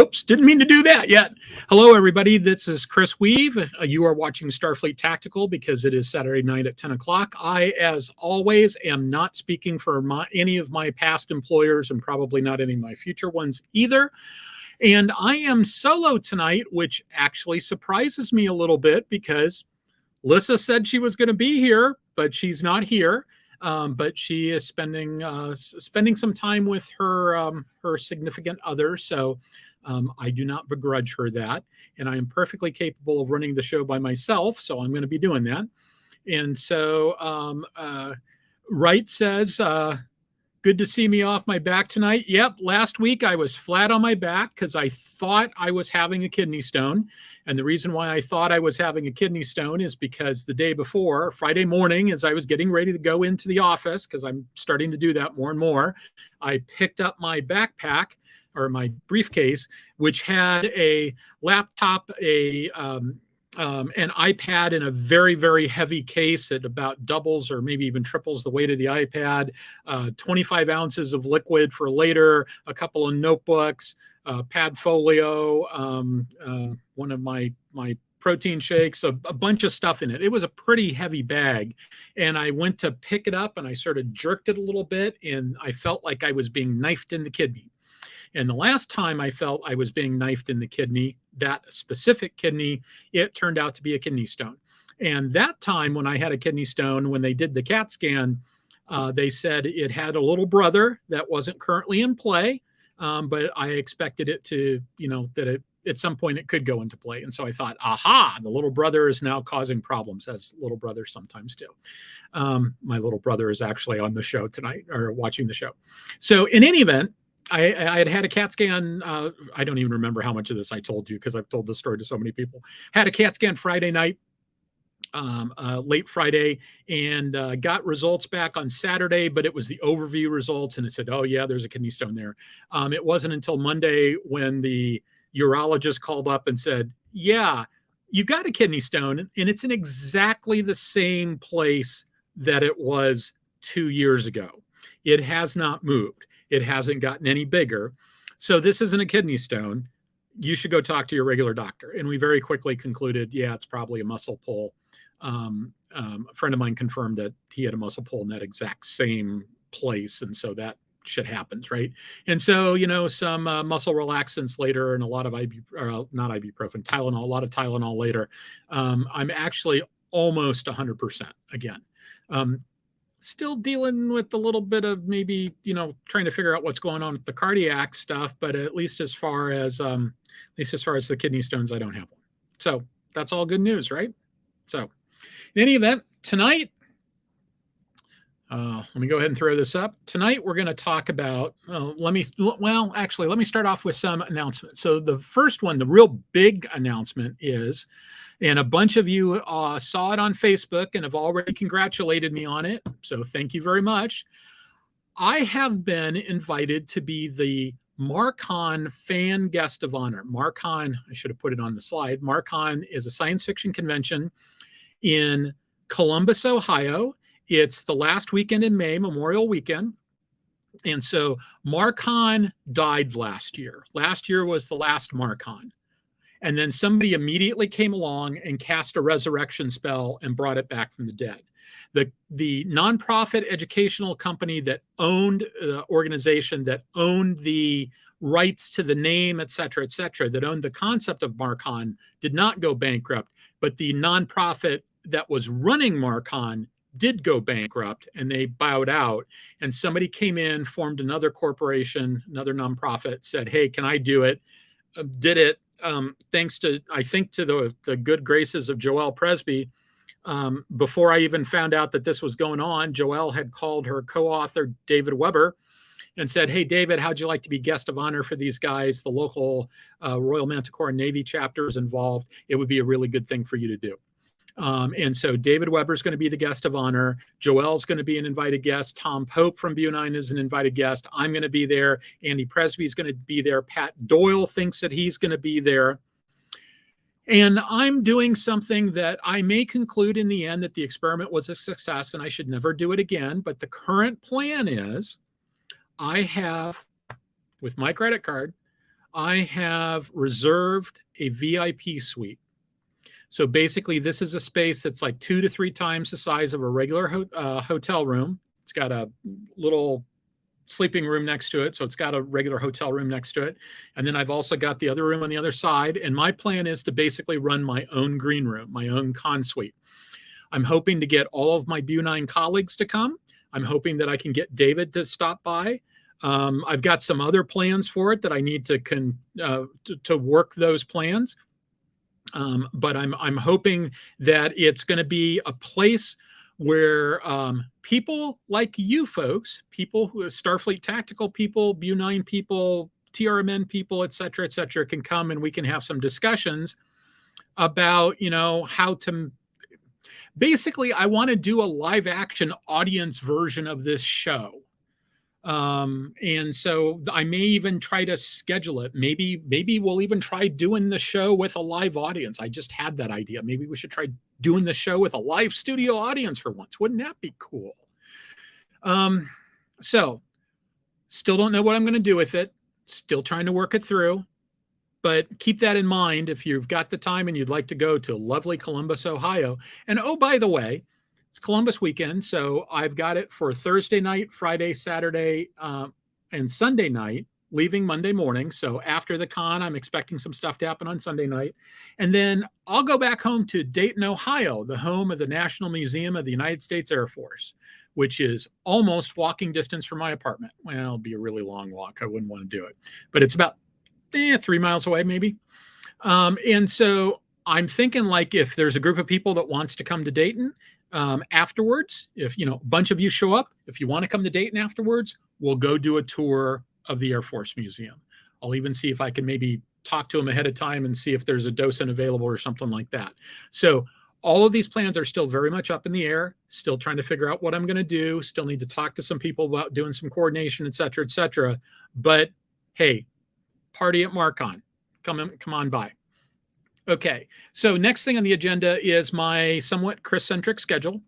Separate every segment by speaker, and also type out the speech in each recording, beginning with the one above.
Speaker 1: Oops, didn't mean to do that yet. Hello, everybody. This is Chris Weave. You are watching Starfleet Tactical because it is Saturday night at 10 o'clock. I, as always, am not speaking for any of my past employers and probably not any of my future ones either. And I am solo tonight, which actually surprises me a little bit because Lissa said she was going to be here, but she's not here. But she is spending some time with her significant other. So I do not begrudge her that. And I am perfectly capable of running the show by myself. So I'm going to be doing that. And so Wright says, good to see me off my back tonight. Yep, last week I was flat on my back because I thought I was having a kidney stone. And the reason why I thought I was having a kidney stone is because the day before, Friday morning, as I was getting ready to go into the office, because I'm starting to do that more and more, I picked up my backpack or my briefcase, which had a laptop, an iPad in a very, very heavy case that about doubles or maybe even triples the weight of the iPad, 25 ounces of liquid for later, a couple of notebooks, pad folio, one of my protein shakes, a bunch of stuff in it. It was a pretty heavy bag. And I went to pick it up and I sort of jerked it a little bit and I felt like I was being knifed in the kidney. And the last time I felt I was being knifed in the kidney, that specific kidney, it turned out to be a kidney stone. And that time when I had a kidney stone, when they did the CAT scan, they said it had a little brother that wasn't currently in play, but I expected it to, that at some point it could go into play. And so I thought, aha, the little brother is now causing problems, as little brothers sometimes do. My little brother is actually on the show tonight, or watching the show. So in any event, I had a CAT scan. I don't even remember how much of this I told you because I've told this story to so many people. Had a CAT scan Friday night, late Friday, and got results back on Saturday, but it was the overview results. And it said, oh, yeah, there's a kidney stone there. It wasn't until Monday when the urologist called up and said, yeah, you got a kidney stone, and it's in exactly the same place that it was 2 years ago. It has not moved. It hasn't gotten any bigger. So this isn't a kidney stone. You should go talk to your regular doctor. And we very quickly concluded, yeah, it's probably a muscle pull. A friend of mine confirmed that he had a muscle pull in that exact same place. And so that shit happens, right? And so, some muscle relaxants later and a lot of not ibuprofen, Tylenol, a lot of Tylenol later. I'm actually almost 100% again. Still dealing with a little bit of maybe, trying to figure out what's going on with the cardiac stuff, but at least as far as the kidney stones, I don't have one. So that's all good news, right? So in any event, tonight, let me go ahead and throw this up. Tonight, we're going to talk about, let me start off with some announcements. So the first one, the real big announcement is, and a bunch of you saw it on Facebook and have already congratulated me on it. So thank you very much. I have been invited to be the Marcon fan guest of honor. Marcon, I should have put it on the slide. Marcon is a science fiction convention in Columbus, Ohio. It's the last weekend in May, Memorial Weekend. And so Marcon died last year. Last year was the last Marcon. And then somebody immediately came along and cast a resurrection spell and brought it back from the dead. The nonprofit educational company that owned the organization, that owned the rights to the name, et cetera, that owned the concept of Marcon did not go bankrupt, but the nonprofit that was running Marcon did go bankrupt and they bowed out. And somebody came in, formed another corporation, another nonprofit, said, hey, can I do it? Did it. Thanks to, I think, to the good graces of Joelle Presby. Before I even found out that this was going on, Joelle had called her co-author, David Weber, and said, hey, David, how'd you like to be guest of honor for these guys? The local Royal Manticore Navy chapter is involved. It would be a really good thing for you to do. And so David Weber's going to be the guest of honor. Joelle's going to be an invited guest. Tom Pope from BU9 is an invited guest. I'm going to be there. Andy Presby is going to be there. Pat Doyle thinks that he's going to be there. And I'm doing something that I may conclude in the end that the experiment was a success and I should never do it again. But the current plan is I have, with my credit card, I have reserved a VIP suite. So basically, this is a space that's like 2 to 3 times the size of a regular hotel room. It's got a little sleeping room next to it. So it's got a regular hotel room next to it. And then I've also got the other room on the other side. And my plan is to basically run my own green room, my own con suite. I'm hoping to get all of my Bu9 colleagues to come. I'm hoping that I can get David to stop by. I've got some other plans for it that I need to work those plans. But I'm hoping that it's going to be a place where people like you folks, people who are Starfleet tactical people, Bu9 people, TRMN people, et cetera, can come and we can have some discussions about, how to. Basically, I want to do a live action audience version of this show. And so I may even try to schedule it. Maybe we'll even try doing the show with a live audience. I just had that idea. Maybe we should try doing the show with a live studio audience for once. Wouldn't that be cool? So still don't know what I'm going to do with it. Still trying to work it through. But keep that in mind if you've got the time and you'd like to go to lovely Columbus, Ohio. And oh, by the way, it's Columbus weekend, so I've got it for Thursday night, Friday, Saturday, and Sunday night, leaving Monday morning. So after the con, I'm expecting some stuff to happen on Sunday night. And then I'll go back home to Dayton, Ohio, the home of the National Museum of the United States Air Force, which is almost walking distance from my apartment. Well, it'll be a really long walk. I wouldn't want to do it. But it's about 3 miles away, maybe. And so I'm thinking, like, if there's a group of people that wants to come to Dayton, afterwards, if a bunch of you show up, if you want to come to Dayton afterwards, we'll go do a tour of the Air Force Museum. I'll even see if I can maybe talk to them ahead of time and see if there's a docent available or something like that. So all of these plans are still very much up in the air, still trying to figure out what I'm going to do, still need to talk to some people about doing some coordination, et cetera. But hey, party at Marcon. Come on by. Okay, so next thing on the agenda is my somewhat Chris-centric schedule.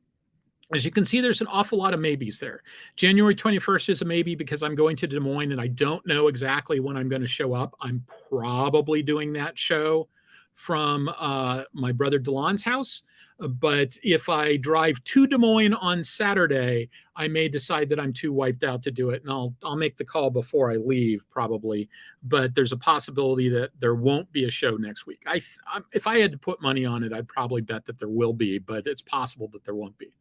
Speaker 1: As you can see, there's an awful lot of maybes there. January 21st is a maybe because I'm going to Des Moines and I don't know exactly when I'm going to show up. I'm probably doing that show from my brother Delon's house. But if I drive to Des Moines on Saturday, I may decide that I'm too wiped out to do it. And I'll make the call before I leave, probably. But there's a possibility that there won't be a show next week. If I had to put money on it, I'd probably bet that there will be, but it's possible that there won't be.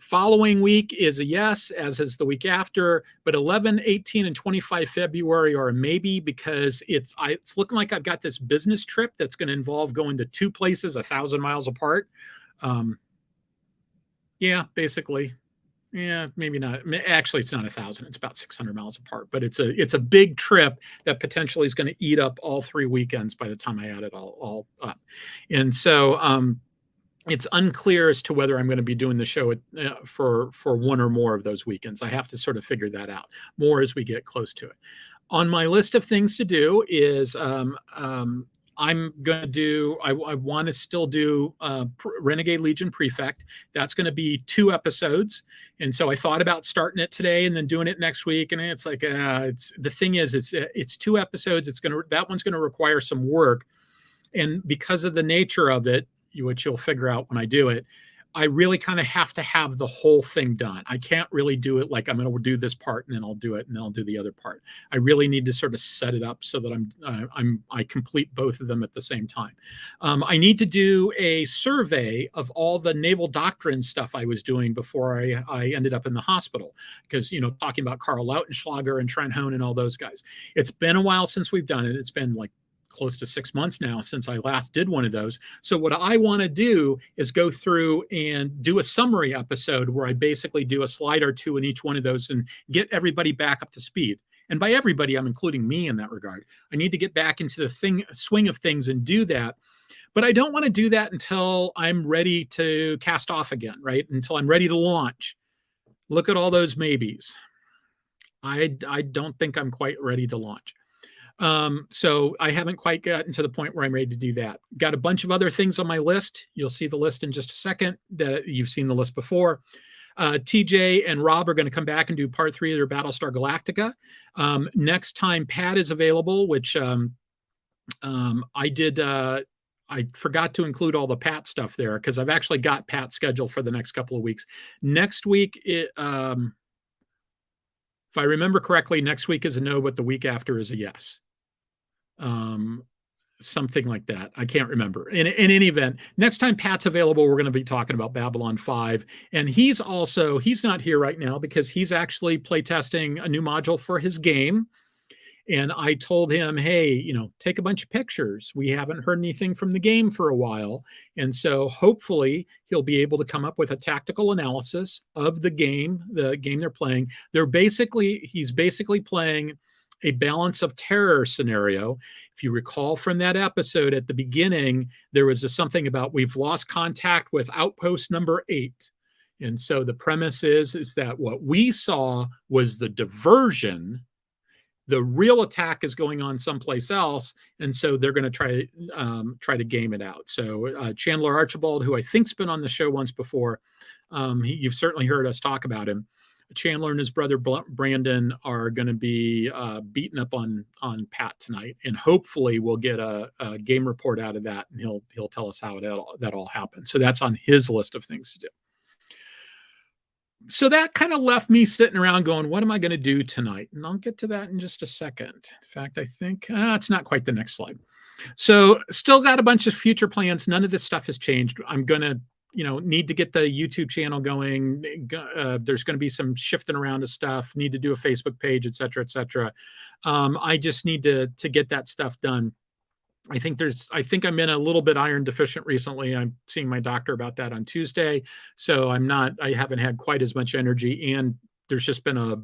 Speaker 1: Following week is a yes, as is the week after, but 11, 18, and 25 February are a maybe because it's looking like I've got this business trip that's going to involve going to 2 places 1,000 miles apart. Yeah, basically. Yeah, maybe not. Actually, it's not 1,000. It's about 600 miles apart, but it's a big trip that potentially is going to eat up all 3 weekends by the time I add it all up. And so, it's unclear as to whether I'm going to be doing the show for one or more of those weekends. I have to sort of figure that out more as we get close to it. On my list of things to do is I'm going to do, I want to still do Renegade Legion Prefect. That's going to be 2 episodes. And so I thought about starting it today and then doing it next week. And it's like, the thing is, it's 2 episodes. That one's going to require some work. And because of the nature of it, which you'll figure out when I do it, I really kind of have to have the whole thing done. I can't really do it like I'm going to do this part and then I'll do it and then I'll do the other part. I really need to sort of set it up so that I complete both of them at the same time. I need to do a survey of all the naval doctrine stuff I was doing before I ended up in the hospital, because talking about Karl Lautenschlager and Trent Hone and all those guys. It's been a while since we've done it. It's been like close to 6 months now since I last did one of those. So what I want to do is go through and do a summary episode where I basically do a slide or 2 in each one of those and get everybody back up to speed. And by everybody, I'm including me in that regard. I need to get back into the swing of things and do that. But I don't want to do that until I'm ready to cast off again, right? Until I'm ready to launch. Look at all those maybes. I don't think I'm quite ready to launch. So I haven't quite gotten to the point where I'm ready to do that. Got a bunch of other things on my list. You'll see the list in just a second. That you've seen the list before. TJ and Rob are going to come back and do part 3 of their Battlestar Galactica. Next time Pat is available, which I did. I forgot to include all the Pat stuff there because I've actually got Pat scheduled for the next couple of weeks. Next week, if I remember correctly, next week is a no, but the week after is a yes. Something like that. I can't remember. In any event, next time Pat's available, we're going to be talking about Babylon 5. And he's not here right now because he's actually playtesting a new module for his game. And I told him, hey, take a bunch of pictures. We haven't heard anything from the game for a while. And so hopefully he'll be able to come up with a tactical analysis of the game they're playing. He's basically playing a balance of terror scenario. If you recall from that episode at the beginning, there was something about we've lost contact with outpost number 8. And so the premise is that what we saw was the diversion. The real attack is going on someplace else, and so they're going to try to game it out. So Chandler Archibald, who I think's been on the show once before, you've certainly heard us talk about him. Chandler and his brother Brandon are going to be beating up on Pat tonight, and hopefully we'll get a game report out of that, and he'll tell us how that all happened. So that's on his list of things to do. So that kind of left me sitting around going, what am I going to do tonight? And I'll get to that in just a second. In fact, I think it's not quite the next slide. So still got a bunch of future plans. None of this stuff has changed. I'm going to, need to get the YouTube channel going. There's going to be some shifting around of stuff, need to do a Facebook page, et cetera, et cetera. I just need to get that stuff done. I think I'm in a little bit iron deficient recently. I'm seeing my doctor about that on Tuesday. So I haven't had quite as much energy, and there's just been a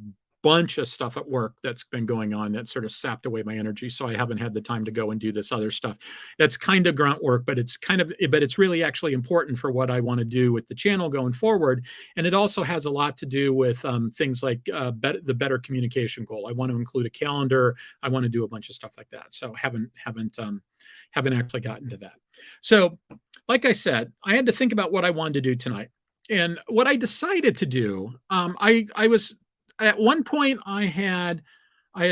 Speaker 1: bunch of stuff at work that's been going on that sort of sapped away my energy. So I haven't had the time to go and do this other stuff. That's kind of grunt work, but it's really actually important for what I want to do with the channel going forward. And it also has a lot to do with things like the better communication goal. I want to include a calendar. I want to do a bunch of stuff like that. So haven't actually gotten to that. So like I said, I had to think about what I wanted to do tonight. And what I decided to do, I was at one point I had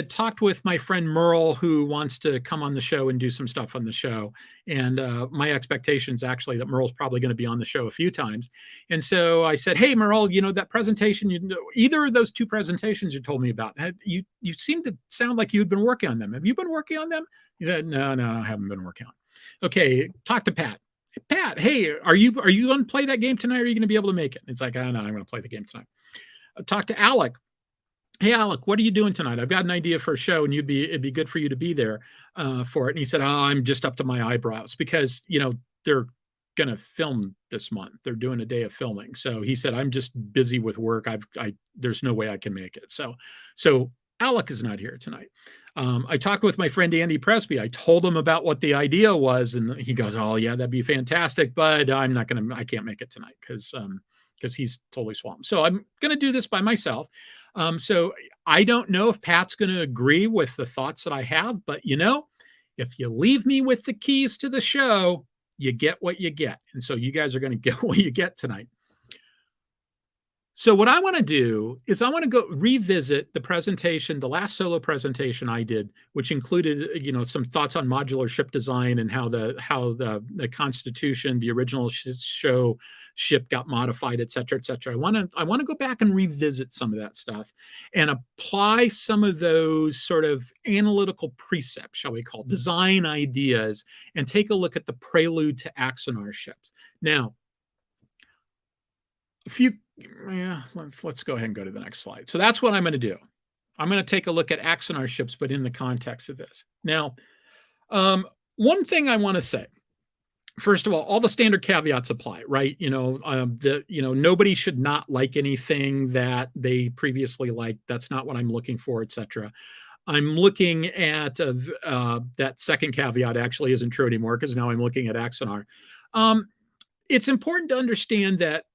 Speaker 1: talked with my friend Merle, who wants to come on the show and do some stuff on the show. And my expectation is actually that Merle's probably going to be on the show a few times. And so I said, hey, Merle, that presentation, either of those 2 presentations you told me about, you seem to sound like you'd been working on them. Have you been working on them? He said, no, I haven't been working on them. Okay, talk to Pat. Pat, hey, are you going to play that game tonight? Or are you going to be able to make it? It's like, oh, no, I'm going to play the game tonight. Talk to Alec. Hey, Alec, what are you doing tonight? I've got an idea for a show, and it'd be good for you to be there for it. And he said, oh, I'm just up to my eyebrows because, they're going to film this month. They're doing a day of filming. So he said, I'm just busy with work. There's no way I can make it. So Alec is not here tonight. I talked with my friend Andy Presby. I told him about what the idea was, and he goes, oh yeah, that'd be fantastic, but I can't make it tonight because he's totally swamped. So I'm going to do this by myself. So I don't know if Pat's going to agree with the thoughts that I have, but if you leave me with the keys to the show, you get what you get. And so you guys are going to get what you get tonight. So what I want to do is I want to go revisit the presentation, the last solo presentation I did, which included, some thoughts on modular ship design and how the Constitution, the original show ship got modified, et cetera, et cetera. I want to go back and revisit some of that stuff and apply some of those sort of analytical precepts, shall we call it, design ideas, and take a look at the Prelude to Axanar ships. Now, let's go ahead and go to the next slide. So that's what I'm going to do. I'm going to take a look at Axanar ships, but in the context of this. Now, one thing I want to say, first of all the standard caveats apply, right? Nobody should not like anything that they previously liked. That's not what I'm looking for, etc. I'm looking at that second caveat actually isn't true anymore because now I'm looking at Axanar. It's important to understand that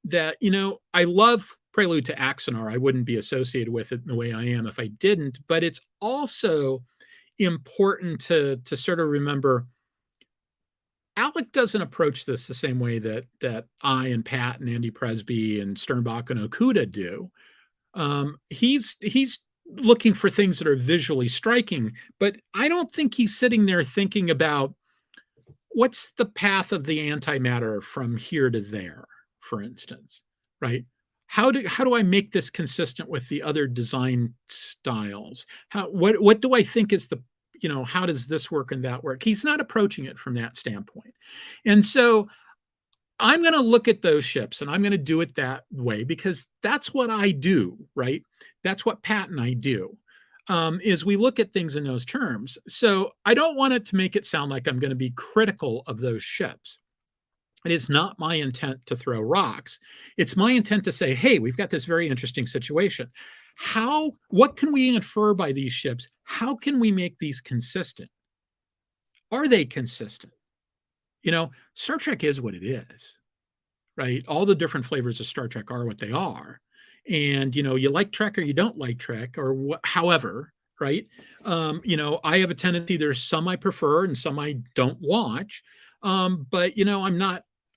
Speaker 1: I love Prelude to Axanar. I wouldn't be associated with it in the way I am if I didn't, but it's also important to sort of remember Alec doesn't approach this the same way that I and Pat and Andy Presby and Sternbach and Okuda do. He's looking for things that are visually striking, but I don't think he's sitting there thinking about what's the path of the antimatter from here to there, for instance, right? How do I make this consistent with the other design styles? What do I think is the, how does this work and that work? He's not approaching it from that standpoint. And so I'm going to look at those ships and I'm going to do it that way because that's what I do, right? That's what Pat and I do, is we look at things in those terms. So I don't want it to make it sound like I'm going to be critical of those ships. It is not my intent to throw rocks. It's my intent to say, hey, we've got this very interesting situation. What can we infer by these ships? How can we make these consistent? Are they consistent? Star Trek is what it is, right? All the different flavors of Star Trek are what they are. And, you like Trek or you don't like Trek or however, right? I have a tendency, there's some I prefer and some I don't watch. But,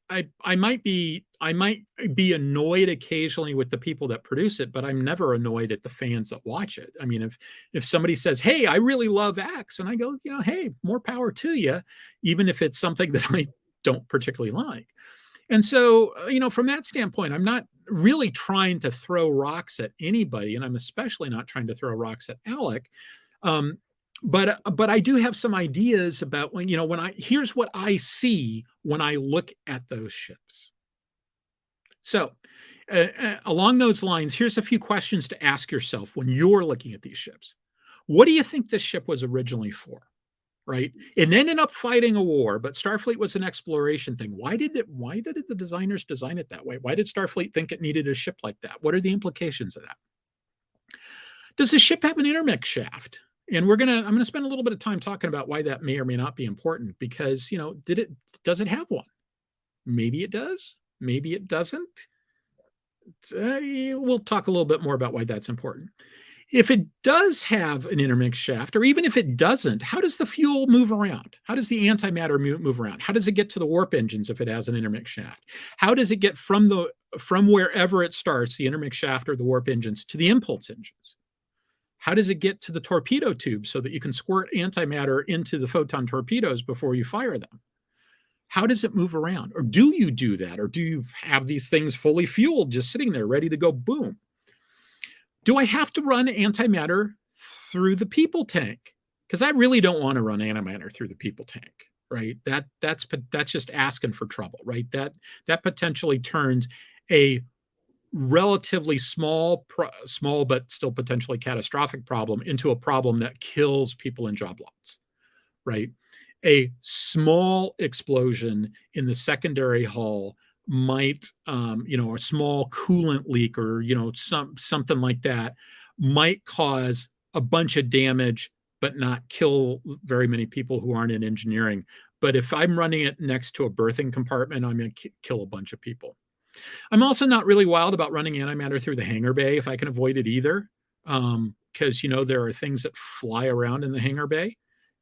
Speaker 1: I might be annoyed occasionally with the people that produce it, but I'm never annoyed at the fans that watch it. I mean, if somebody says, hey, I really love X, and I go, hey, more power to you, even if it's something that I don't particularly like. And so, from that standpoint, I'm not really trying to throw rocks at anybody, and I'm especially not trying to throw rocks at Alec. But I do have some ideas about here's what I see when I look at those ships. So along those lines, here's a few questions to ask yourself when you're looking at these ships. What do you think this ship was originally for? Right? It ended up fighting a war, but Starfleet was an exploration thing. Why did the designers design it that way? Why did Starfleet think it needed a ship like that? What are the implications of that? Does the ship have an intermix shaft? And I'm going to spend a little bit of time talking about why that may or may not be important because, does it have one? Maybe it does. Maybe it doesn't. We'll talk a little bit more about why that's important. If it does have an intermix shaft, or even if it doesn't, how does the fuel move around? How does the antimatter move around? How does it get to the warp engines if it has an intermix shaft? How does it get from wherever it starts, the intermix shaft or the warp engines, to the impulse engines? How does it get to the torpedo tube so that you can squirt antimatter into the photon torpedoes before you fire them? How does it move around? Or do you do that? Or do you have these things fully fueled, just sitting there ready to go boom? Do I have to run antimatter through the people tank? Because I really don't want to run antimatter through the people tank, right? That's just asking for trouble, right? That potentially turns a relatively small but still potentially catastrophic problem into a problem that kills people in job lots, right? A small explosion in the secondary hull might, a small coolant leak or, something like that might cause a bunch of damage, but not kill very many people who aren't in engineering. But if I'm running it next to a berthing compartment, I'm going to kill a bunch of people. I'm also not really wild about running antimatter through the hangar bay if I can avoid it either, because, there are things that fly around in the hangar bay.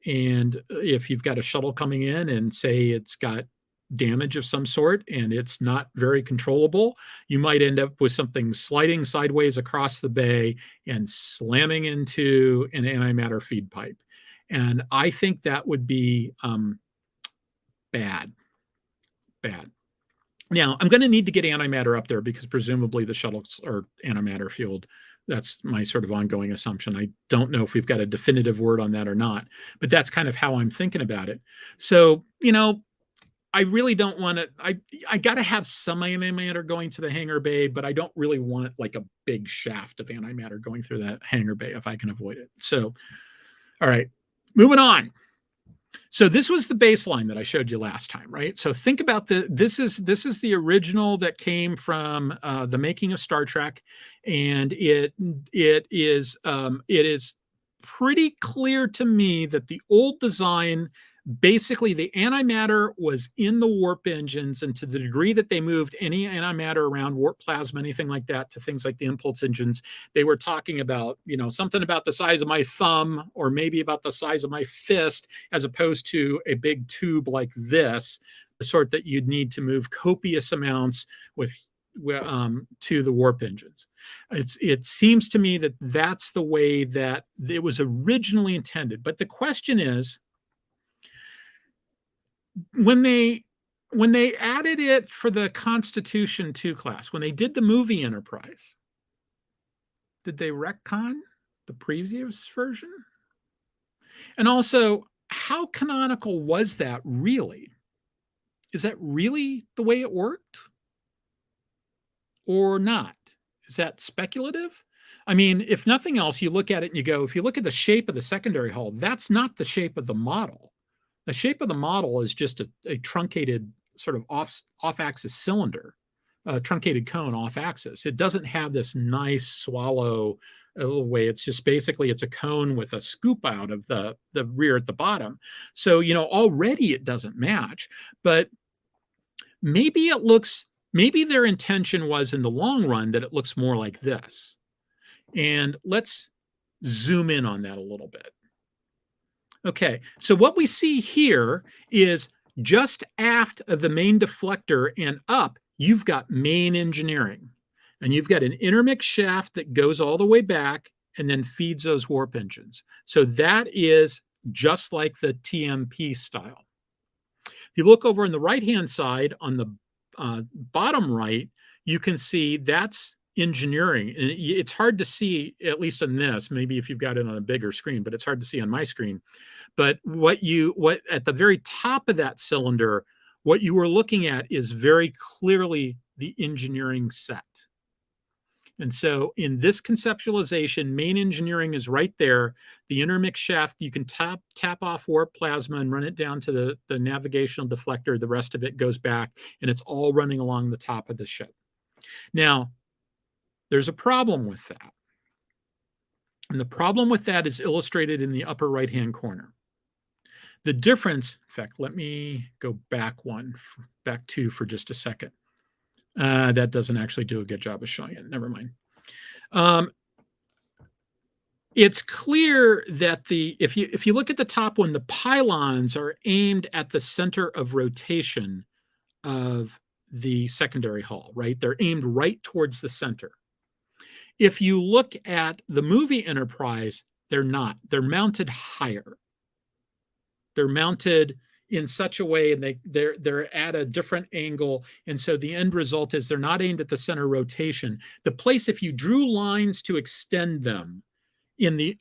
Speaker 1: And if you've got a shuttle coming in and say it's got damage of some sort and it's not very controllable, you might end up with something sliding sideways across the bay and slamming into an antimatter feed pipe. And I think that would be bad. Now, I'm going to need to get antimatter up there because presumably the shuttles are antimatter fueled. That's my sort of ongoing assumption. I don't know if we've got a definitive word on that or not, but that's kind of how I'm thinking about it. So, I really don't want to, I got to have some antimatter going to the hangar bay, but I don't really want like a big shaft of antimatter going through that hangar bay if I can avoid it. So, all right, moving on. So this was the baseline that I showed you last time, right? So think about this is the original that came from the making of Star Trek, and it is pretty clear to me that the old design Basically, the antimatter was in the warp engines, and to the degree that they moved any antimatter around, warp plasma, anything like that, to things like the impulse engines, they were talking about, something about the size of my thumb or maybe about the size of my fist, as opposed to a big tube like this, the sort that you'd need to move copious amounts to the warp engines. It seems to me that that's the way that it was originally intended. But the question is, when they added it for the Constitution 2 class, when they did the movie Enterprise, did they retcon the previous version? And also, how canonical was that really? Is that really the way it worked? Or not? Is that speculative? I mean, if nothing else, you look at it and you go, if you look at the shape of the secondary hull, that's not the shape of the model. The shape of the model is just a truncated sort of off-axis cylinder, a truncated cone off-axis. It doesn't have this nice swallow way. It's just basically, it's a cone with a scoop out of the rear at the bottom. So, already it doesn't match. But maybe their intention was in the long run that it looks more like this. And let's zoom in on that a little bit. Okay, so what we see here is just aft of the main deflector and up, you've got main engineering. And you've got an intermix shaft that goes all the way back and then feeds those warp engines. So that is just like the TMP style. If you look over on the right-hand side on the bottom right, you can see that's engineering. And it's hard to see, at least on this, maybe if you've got it on a bigger screen, but it's hard to see on my screen. But what at the very top of that cylinder, what you were looking at is very clearly the engineering set. And so in this conceptualization, main engineering is right there. The intermix shaft, you can tap off warp plasma and run it down to the navigational deflector. The rest of it goes back, and it's all running along the top of the ship. Now, there's a problem with that. And the problem with that is illustrated in the upper right-hand corner. The difference, in fact, let me go back two for just a second. That doesn't actually do a good job of showing it. Never mind. It's clear that if you look at the top one, the pylons are aimed at the center of rotation of the secondary hull, right? They're aimed right towards the center. If you look at the movie Enterprise, they're not. They're mounted higher. They're mounted in such a way, and they're at a different angle, and so the end result is they're not aimed at the center rotation. The place, if you drew lines to extend them, in the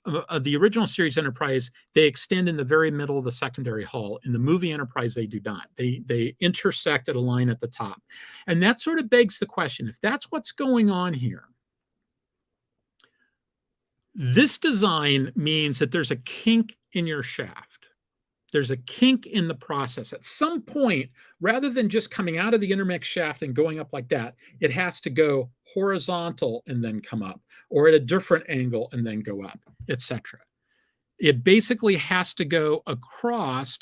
Speaker 1: original series Enterprise, they extend in the very middle of the secondary hull. In the movie Enterprise, they do not. They intersect at a line at the top, and that sort of begs the question: if that's what's going on here, this design means that there's a kink in your shaft. There's a kink in the process. At some point, rather than just coming out of the intermix shaft and going up like that, it has to go horizontal and then come up, or at a different angle and then go up, etc. It basically has to go across.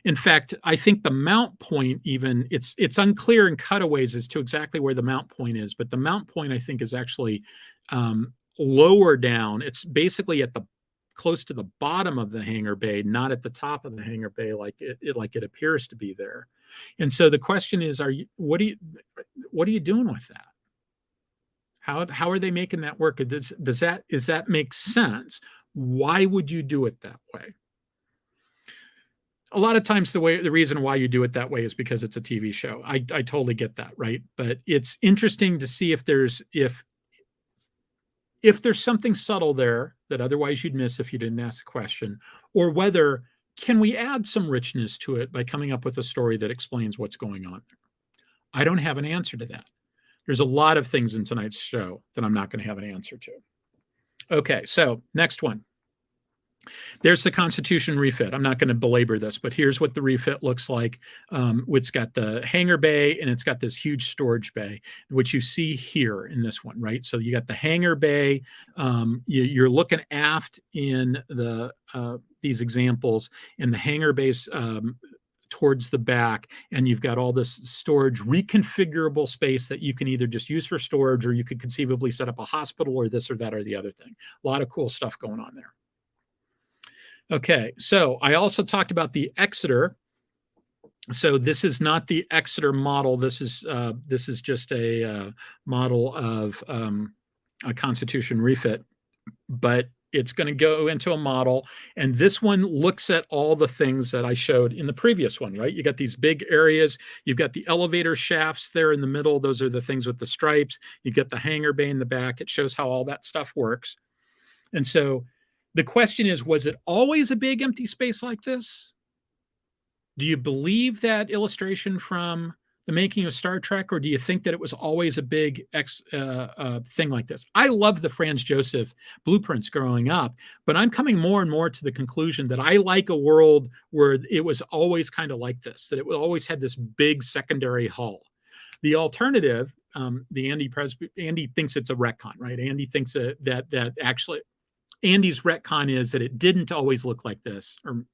Speaker 1: In fact, I think the mount point even, it's unclear in cutaways as to exactly where the mount point is, but the mount point, I think, is actually lower down. It's basically at the close to the bottom of the hangar bay, not at the top of the hangar bay like it appears to be there. And so the question is, what are you doing with that? How are they making that work? Does that make sense? Why would you do it that way? A lot of times the reason why you do it that way is because it's a TV show. I totally get that, right? But it's interesting to see if there's something subtle there that otherwise you'd miss if you didn't ask the question, or whether can we add some richness to it by coming up with a story that explains what's going on there. I don't have an answer to that. There's a lot of things in tonight's show that I'm not going to have an answer to. Okay, so next one. There's the Constitution refit. I'm not going to belabor this, but here's what the refit looks like. It's got the hangar bay and it's got this huge storage bay, which you see here in this one, right? So you got the hangar bay. You're looking aft in these examples, and the hangar base towards the back, and you've got all this storage reconfigurable space that you can either just use for storage, or you could conceivably set up a hospital or this or that or the other thing. A lot of cool stuff going on there. Okay, so I also talked about the Exeter. So this is not the Exeter model. This is just a model of a Constitution refit, but it's going to go into a model, and this one looks at all the things that I showed in the previous one, right? You got these big areas. You've got the elevator shafts there in the middle. Those are the things with the stripes. You get the hangar bay in the back. It shows how all that stuff works. And so the question is, was it always a big empty space like this? Do you believe that illustration from the making of Star Trek, or do you think that it was always a big thing like this? I love the Franz Joseph blueprints growing up, but I'm coming more and more to the conclusion that I like a world where it was always kind of like this, that it always had this big secondary hull. The alternative, Andy thinks it's a retcon, right? Andy thinks that actually Andy's retcon is that it didn't always look like this, or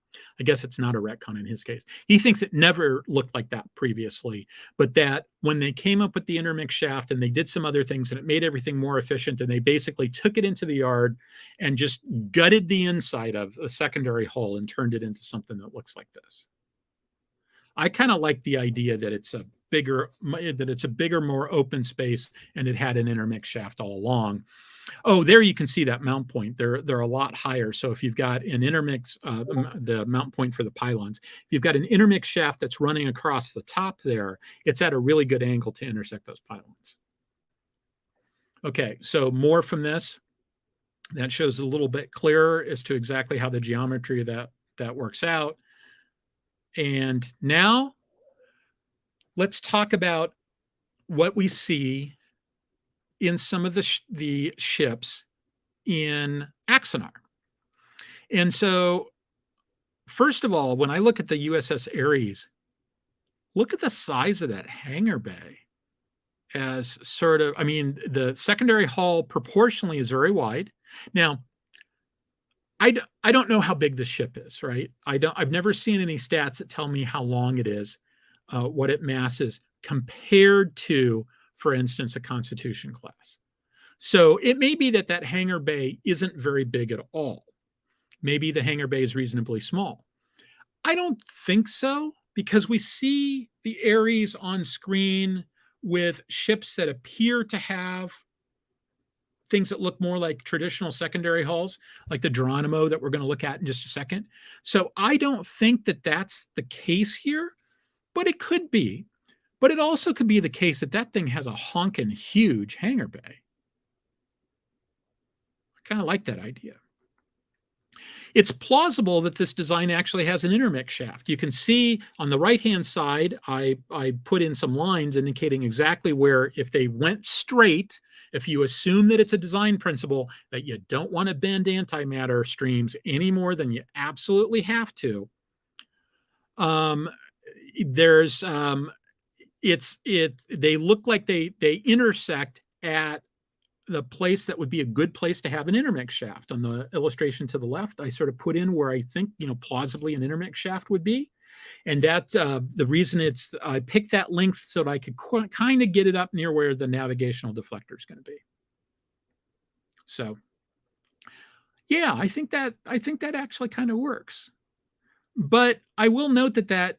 Speaker 1: I guess it's not a retcon in his case. He thinks it never looked like that previously, but that when they came up with the intermix shaft and they did some other things and it made everything more efficient, and they basically took it into the yard and just gutted the inside of a secondary hull and turned it into something that looks like this. I kind of like the idea that it's a bigger, more open space, and it had an intermix shaft all along. Oh, there you can see that mount point. They're a lot higher. So if you've got an intermix, the mount point for the pylons, if you've got an intermix shaft that's running across the top there, it's at a really good angle to intersect those pylons. Okay, so more from this. That shows a little bit clearer as to exactly how the geometry of that works out. And now let's talk about what we see in some of the ships in Axanar. And so, first of all, when I look at the USS Ares, look at the size of that hangar bay as sort of, I mean, the secondary hull proportionally is very wide. Now, I don't know how big the ship is, right? I've never seen any stats that tell me how long it is, what it masses compared to, for instance, a Constitution class. So it may be that hangar bay isn't very big at all. Maybe the hangar bay is reasonably small. I don't think so, because we see the Ares on screen with ships that appear to have things that look more like traditional secondary hulls, like the Geronimo that we're going to look at in just a second. So I don't think that that's the case here, but it could be. But it also could be the case that thing has a honking huge hangar bay. I kind of like that idea. It's plausible that this design actually has an intermix shaft. You can see on the right-hand side, I put in some lines indicating exactly where, if they went straight, if you assume that it's a design principle, that you don't want to bend antimatter streams any more than you absolutely have to, they look like they intersect at the place that would be a good place to have an intermix shaft. On the illustration to the left, I sort of put in where I think, plausibly an intermix shaft would be. And that's the reason I picked that length so that I could kind of get it up near where the navigational deflector is going to be. So yeah, I think that actually kind of works. But I will note that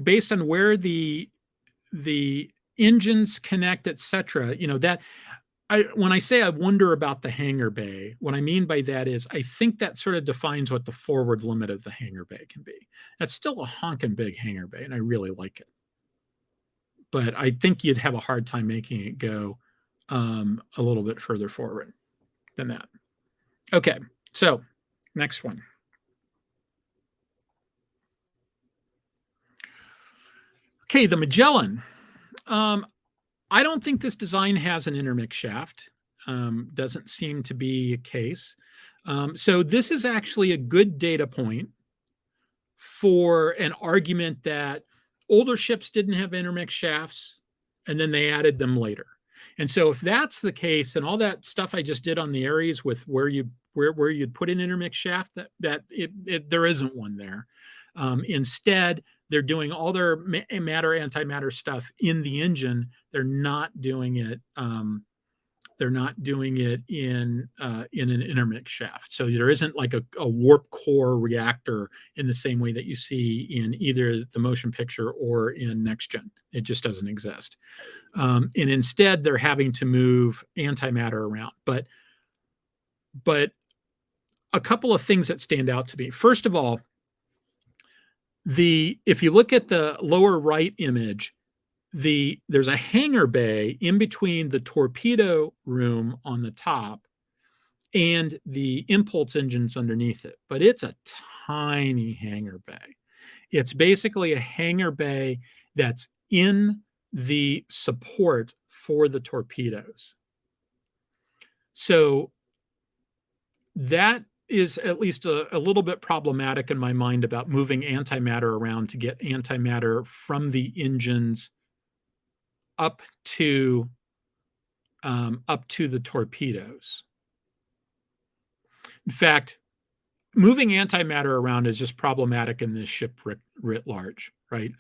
Speaker 1: based on where the engines connect, etc., when I say I wonder about the hangar bay, what I mean by that is I think that sort of defines what the forward limit of the hangar bay can be. That's still a honking big hangar bay, and I really like it. But I think you'd have a hard time making it go a little bit further forward than that. Okay, so next one. Okay, the Magellan. I don't think this design has an intermix shaft. Doesn't seem to be a case. So this is actually a good data point for an argument that older ships didn't have intermix shafts, and then they added them later. And so if that's the case, and all that stuff I just did on the Ares with where you'd put an intermix shaft, there isn't one there. Instead, they're doing all their matter antimatter stuff in the engine. They're not doing it. They're not doing it in an intermix shaft. So there isn't like a warp core reactor in the same way that you see in either the motion picture or in Next Gen. It just doesn't exist. And instead, they're having to move antimatter around. But a couple of things that stand out to me. First of all, if you look at the lower right image, there's a hangar bay in between the torpedo room on the top and the impulse engines underneath it. But it's a tiny hangar bay. It's basically a hangar bay that's in the support for the torpedoes. So that is at least a little bit problematic in my mind about moving antimatter around to get antimatter from the engines up to the torpedoes. In fact, moving antimatter around is just problematic in this ship writ large, right?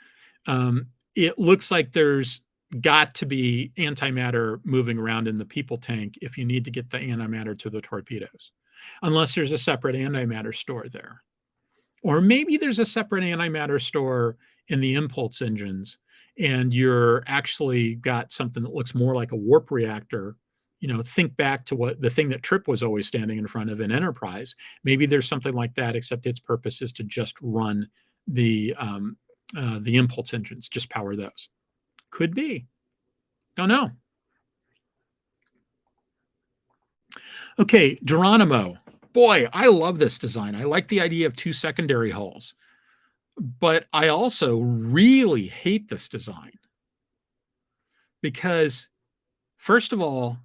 Speaker 1: It looks like there's got to be antimatter moving around in the people tank if you need to get the antimatter to the torpedoes, unless there's a separate antimatter store there. Or maybe there's a separate antimatter store in the impulse engines, and you're actually got something that looks more like a warp reactor. Think back to what the thing that Trip was always standing in front of in Enterprise. Maybe there's something like that, except its purpose is to just run the impulse engines, just power those. Could be. Don't know. Okay, Geronimo. Boy, I love this design. I like the idea of 2 secondary hulls. But I also really hate this design because, first of all,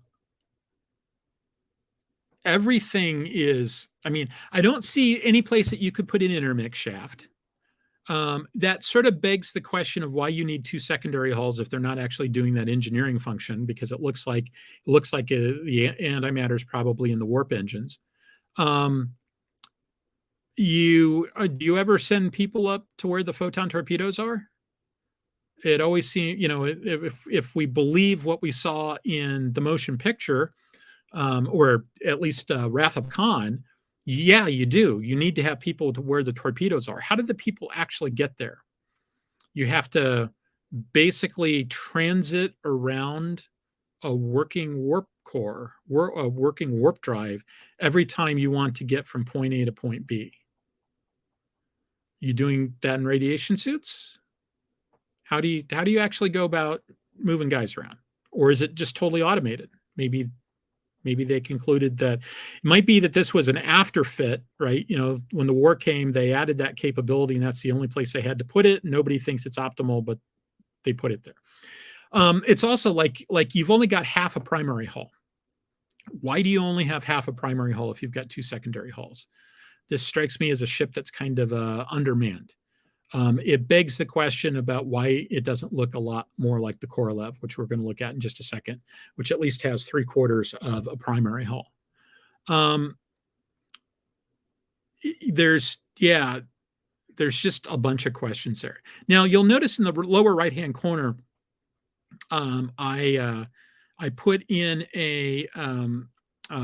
Speaker 1: everything is, I don't see any place that you could put an intermix shaft. That sort of begs the question of why you need 2 secondary hulls if they're not actually doing that engineering function, because it looks like the antimatter is probably in the warp engines. Do you ever send people up to where the photon torpedoes are? It always seems, if we believe what we saw in the motion picture, or at least Wrath of Khan, yeah, you do. You need to have people to where the torpedoes are. How did the people actually get there? You have to basically transit around a working warp core, a working warp drive every time you want to get from point A to point B. You doing that in radiation suits? How do you actually go about moving guys around? Or is it just totally automated? Maybe they concluded that it might be that this was an afterfit, right? When the war came, they added that capability, and that's the only place they had to put it. Nobody thinks it's optimal, but they put it there. It's also like you've only got half a primary hull. Why do you only have half a primary hull if you've got 2 secondary hulls? This strikes me as a ship that's kind of undermanned. It begs the question about why it doesn't look a lot more like the Korolev, which we're going to look at in just a second, which at least has 3/4 of a primary hull. There's just a bunch of questions there. Now, you'll notice in the lower right-hand corner, I put in a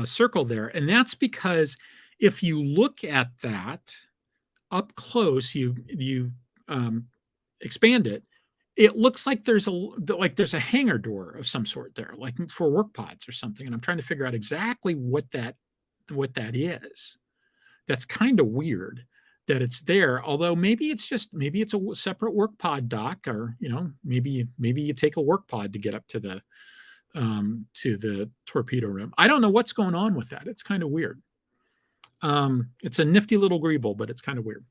Speaker 1: circle there, and that's because if you look at that up close, you expand it, it looks like there's a hangar door of some sort there, like for work pods or something. And I'm trying to figure out exactly what that is. That's kind of weird that it's there. Although maybe it's a separate work pod dock, or maybe you take a work pod to get up to the torpedo room. I don't know what's going on with that. It's kind of weird. It's a nifty little greeble, but it's kind of weird.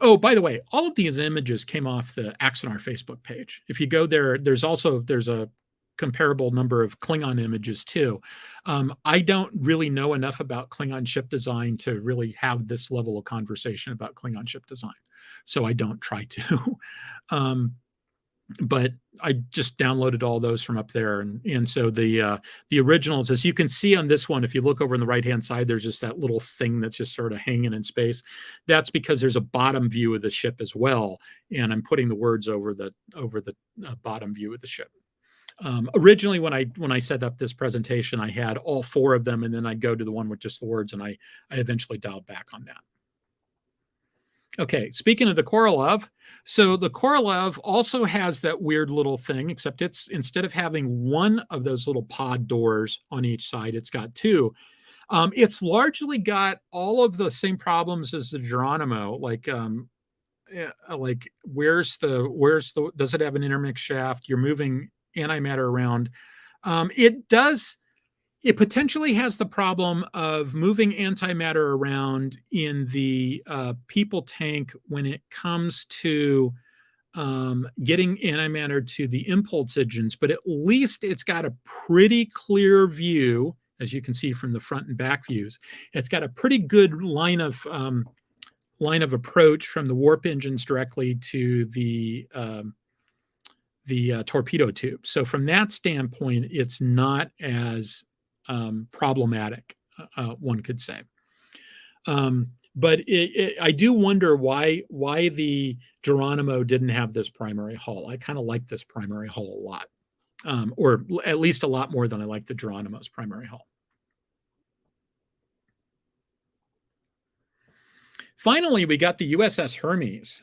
Speaker 1: Oh, by the way, all of these images came off the Axanar Facebook page. If you go there, there's a comparable number of Klingon images too. I don't really know enough about Klingon ship design to really have this level of conversation about Klingon ship design, so I don't try to. But I just downloaded all those from up there, and so the originals, as you can see on this one, if you look over on the right hand side, there's just that little thing that's just sort of hanging in space. That's because there's a bottom view of the ship as well, and I'm putting the words over the bottom view of the ship. Originally, when I set up this presentation, I had all 4 of them, and then I'd go to the one with just the words, and I eventually dialed back on that. Okay, speaking of the Korolev, so the Korolev also has that weird little thing, except it's, instead of having one of those little pod doors on each side, it's got 2. It's largely got all of the same problems as the Geronimo, like where's the does it have an intermix shaft? You're moving antimatter around. It potentially has the problem of moving antimatter around in the people tank when it comes to getting antimatter to the impulse engines, but at least it's got a pretty clear view, as you can see from the front and back views. It's got a pretty good line of approach from the warp engines directly to the torpedo tube. So from that standpoint, it's not as problematic, one could say. But I do wonder why the Geronimo didn't have this primary hull. I kind of like this primary hull a lot, or at least a lot more than I like the Geronimo's primary hull. Finally, we got the USS Hermes.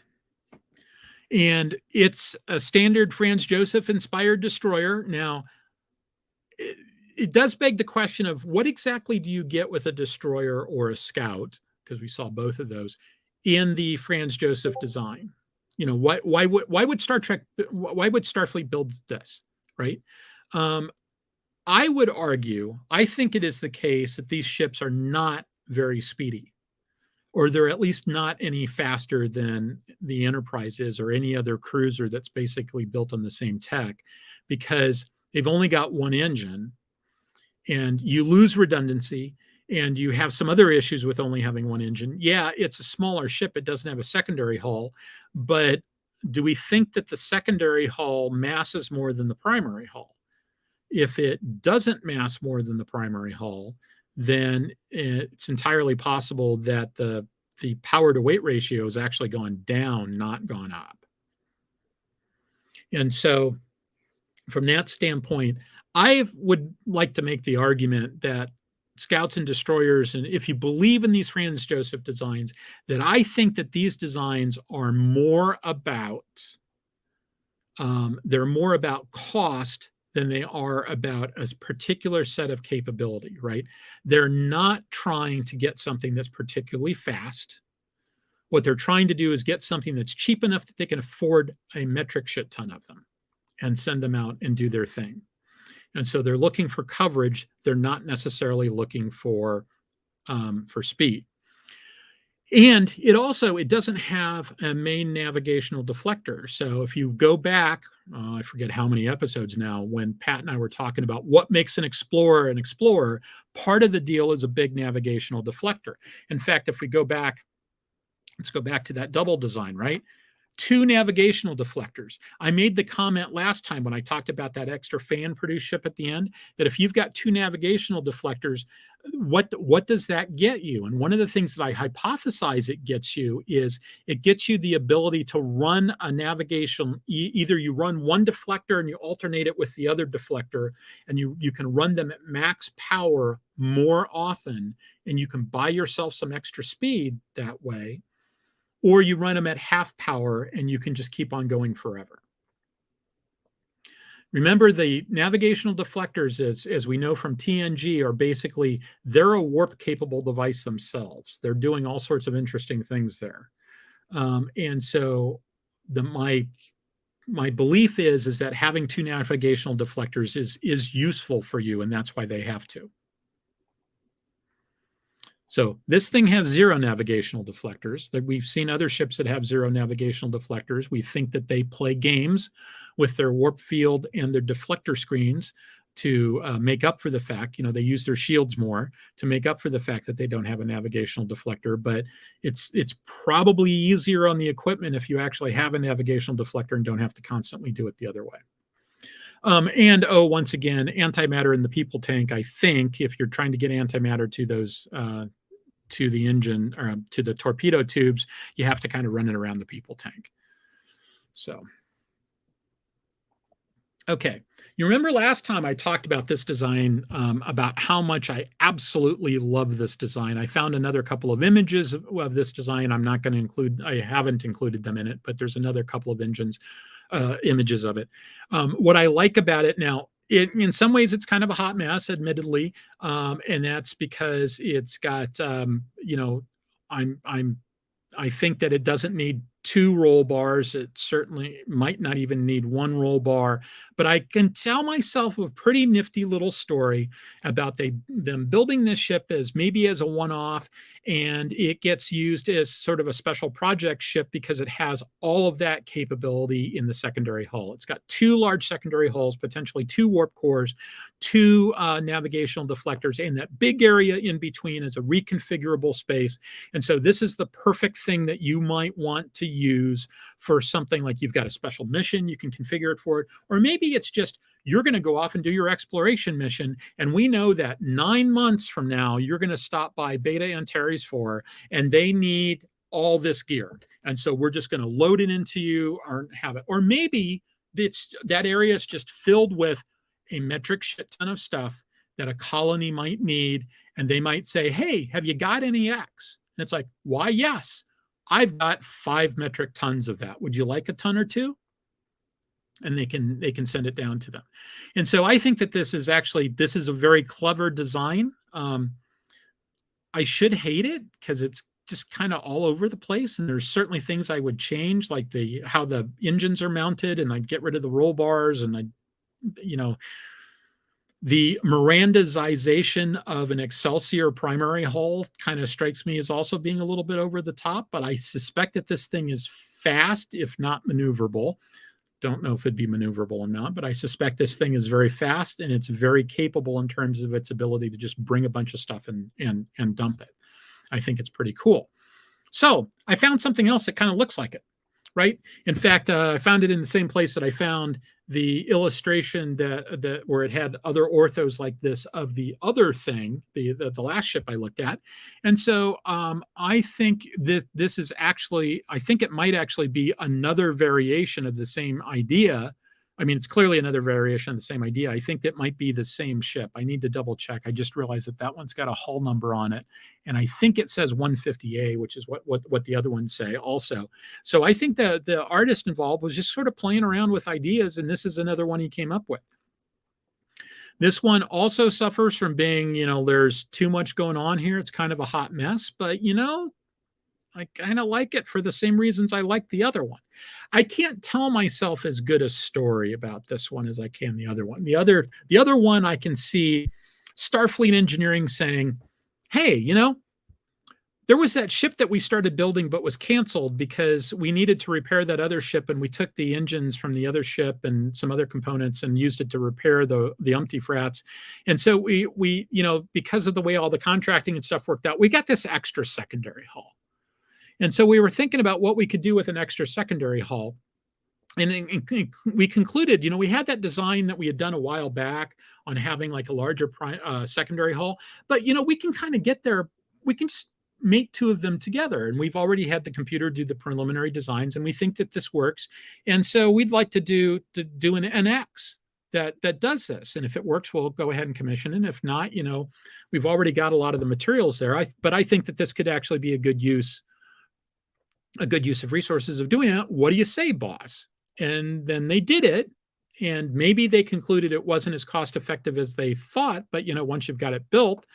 Speaker 1: And it's a standard Franz Joseph inspired destroyer. Now, it does beg the question of what exactly do you get with a destroyer or a scout, because we saw both of those in the Franz Joseph design. You know, why would Starfleet build this, right? I would argue, I think it is the case that these ships are not very speedy, or they're at least not any faster than the Enterprise is, or any other cruiser that's basically built on the same tech, because they've only got one engine, and you lose redundancy, and you have some other issues with only having one engine. Yeah, it's a smaller ship. It doesn't have a secondary hull, but do we think that the secondary hull masses more than the primary hull? If it doesn't mass more than the primary hull, then it's entirely possible that the power to weight ratio has actually gone down, not gone up. And so from that standpoint, I would like to make the argument that scouts and destroyers, and if you believe in these Franz Joseph designs, that I think that these designs are more about, they're more about cost than they are about a particular set of capability, right? They're not trying to get something that's particularly fast. What they're trying to do is get something that's cheap enough that they can afford a metric shit ton of them and send them out and do their thing. And so they're looking for coverage. They're not necessarily looking for speed. And it doesn't have a main navigational deflector. So if you go back, I forget how many episodes now, when Pat and I were talking about what makes an explorer, part of the deal is a big navigational deflector. In fact, if we go back, let's go back to that double design, right? 2 navigational deflectors. I made the comment last time when I talked about that extra fan-produced ship at the end, that if you've got 2 navigational deflectors, what does that get you? And one of the things that I hypothesize it gets you is it gets you the ability to run a navigation. Either you run one deflector and you alternate it with the other deflector, and you can run them at max power more often, and you can buy yourself some extra speed that way. Or you run them at half power and you can just keep on going forever. Remember, the navigational deflectors, as we know from TNG, are basically, they're a warp-capable device themselves. They're doing all sorts of interesting things there. And so my belief is that having 2 navigational deflectors is useful for you, and that's why they have to. So this thing has 0 navigational deflectors. That we've seen other ships that have 0 navigational deflectors. We think that they play games with their warp field and their deflector screens to make up for the fact, they use their shields more to make up for the fact that they don't have a navigational deflector. But it's probably easier on the equipment if you actually have a navigational deflector and don't have to constantly do it the other way. Once again, antimatter in the people tank. I think if you're trying to get antimatter to those to the engine or to the torpedo tubes, you have to kind of run it around the people tank. So, okay. You remember last time I talked about this design, about how much I absolutely love this design. I found another couple of images of this design. I'm not going to include, I haven't included them in it, but there's another couple of images of it. What I like about it now, in some ways, it's kind of a hot mess, admittedly, and that's because it's got, I think that it doesn't need 2 roll bars. It certainly might not even need 1 roll bar, but I can tell myself a pretty nifty little story about them building this ship as maybe as a one-off, and it gets used as sort of a special project ship because it has all of that capability in the secondary hull. It's got 2 large secondary hulls, potentially 2 warp cores, 2 navigational deflectors, and that big area in between is a reconfigurable space. And so this is the perfect thing that you might want to use for something like you've got a special mission, you can configure it for it, or maybe it's just you're going to go off and do your exploration mission, and we know that 9 months from now you're going to stop by Beta Antares 4 and they need all this gear, and so we're just going to load it into you or have it. Or maybe that area is just filled with a metric shit ton of stuff that a colony might need, and they might say, hey, have you got any X? And it's like, why, yes, I've got 5 metric tons of that. Would you like a ton or 2? And they can send it down to them. And so I think that this is a very clever design. I should hate it because it's just kind of all over the place. And there's certainly things I would change, like how the engines are mounted, and I'd get rid of the roll bars, and the Mirandization of an Excelsior primary hull kind of strikes me as also being a little bit over the top, but I suspect that this thing is fast, if not maneuverable. Don't know if it'd be maneuverable or not, but I suspect this thing is very fast, and it's very capable in terms of its ability to just bring a bunch of stuff and dump it. I think it's pretty cool. So I found something else that kind of looks like it, right? In fact, I found it in the same place that I found the illustration that where it had other orthos like this of the other thing, the last ship I looked at. And so I think this is actually, I think it might actually be another variation of the same idea. I mean, it's clearly another variation of the same idea. I think that might be the same ship. I need to double check. I just realized that one's got a hull number on it, and I think it says 150A, which is what the other ones say also. So I think the artist involved was just sort of playing around with ideas, and this is another one he came up with. This one also suffers from being, there's too much going on here. It's kind of a hot mess, but I kind of like it for the same reasons I like the other one. I can't tell myself as good a story about this one as I can the other one. The other one, I can see Starfleet engineering saying, hey, there was that ship that we started building but was canceled because we needed to repair that other ship, and we took the engines from the other ship and some other components and used it to repair the Umpty Frats. And so we because of the way all the contracting and stuff worked out, we got this extra secondary hull. And so we were thinking about what we could do with an extra secondary hull. And we concluded, we had that design that we had done a while back on having like a larger secondary hull. But, we can kind of get there. We can just make 2 of them together. And we've already had the computer do the preliminary designs, and we think that this works. And so we'd like to do an X that does this. And if it works, we'll go ahead and commission it. And if not, we've already got a lot of the materials there. But I think that this could actually be a good use of resources of doing it. What do you say, boss? And then they did it, and maybe they concluded it wasn't as cost effective as they thought, but once you've got it built,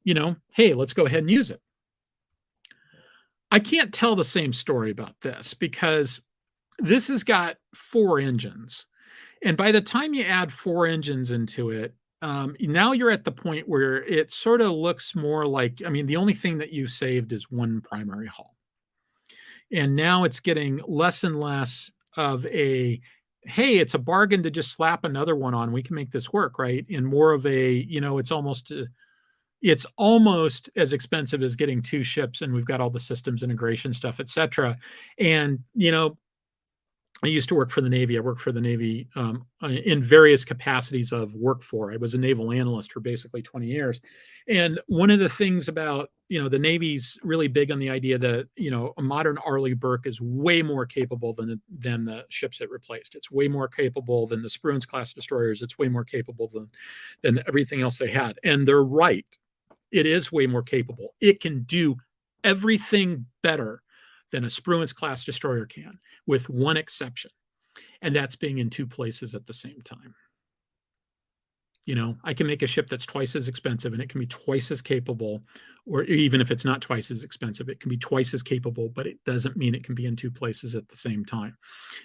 Speaker 1: hey, let's go ahead and use it. I can't tell the same story about this because this has got 4 engines, and by the time you add 4 engines into it, now you're at the point where it sort of looks more like, I mean, the only thing that you saved is one primary hull. And now it's getting less and less of a, hey, it's a bargain to just slap another one on. We can make this work, right? And more of a, it's almost as expensive as getting two ships, and we've got all the systems integration stuff, et cetera. And, I used to work for the Navy. I worked for the Navy in various capacities of work for. I was a naval analyst for basically 20 years. And one of the things about, the Navy's really big on the idea that, a modern Arleigh Burke is way more capable than the ships it replaced. It's way more capable than the Spruance class destroyers. It's way more capable than everything else they had. And they're right. It is way more capable. It can do everything better than a Spruance class destroyer can, with one exception, and that's being in two places at the same time. I can make a ship that's twice as expensive and it can be twice as capable, or even if it's not twice as expensive, it can be twice as capable, but it doesn't mean it can be in two places at the same time.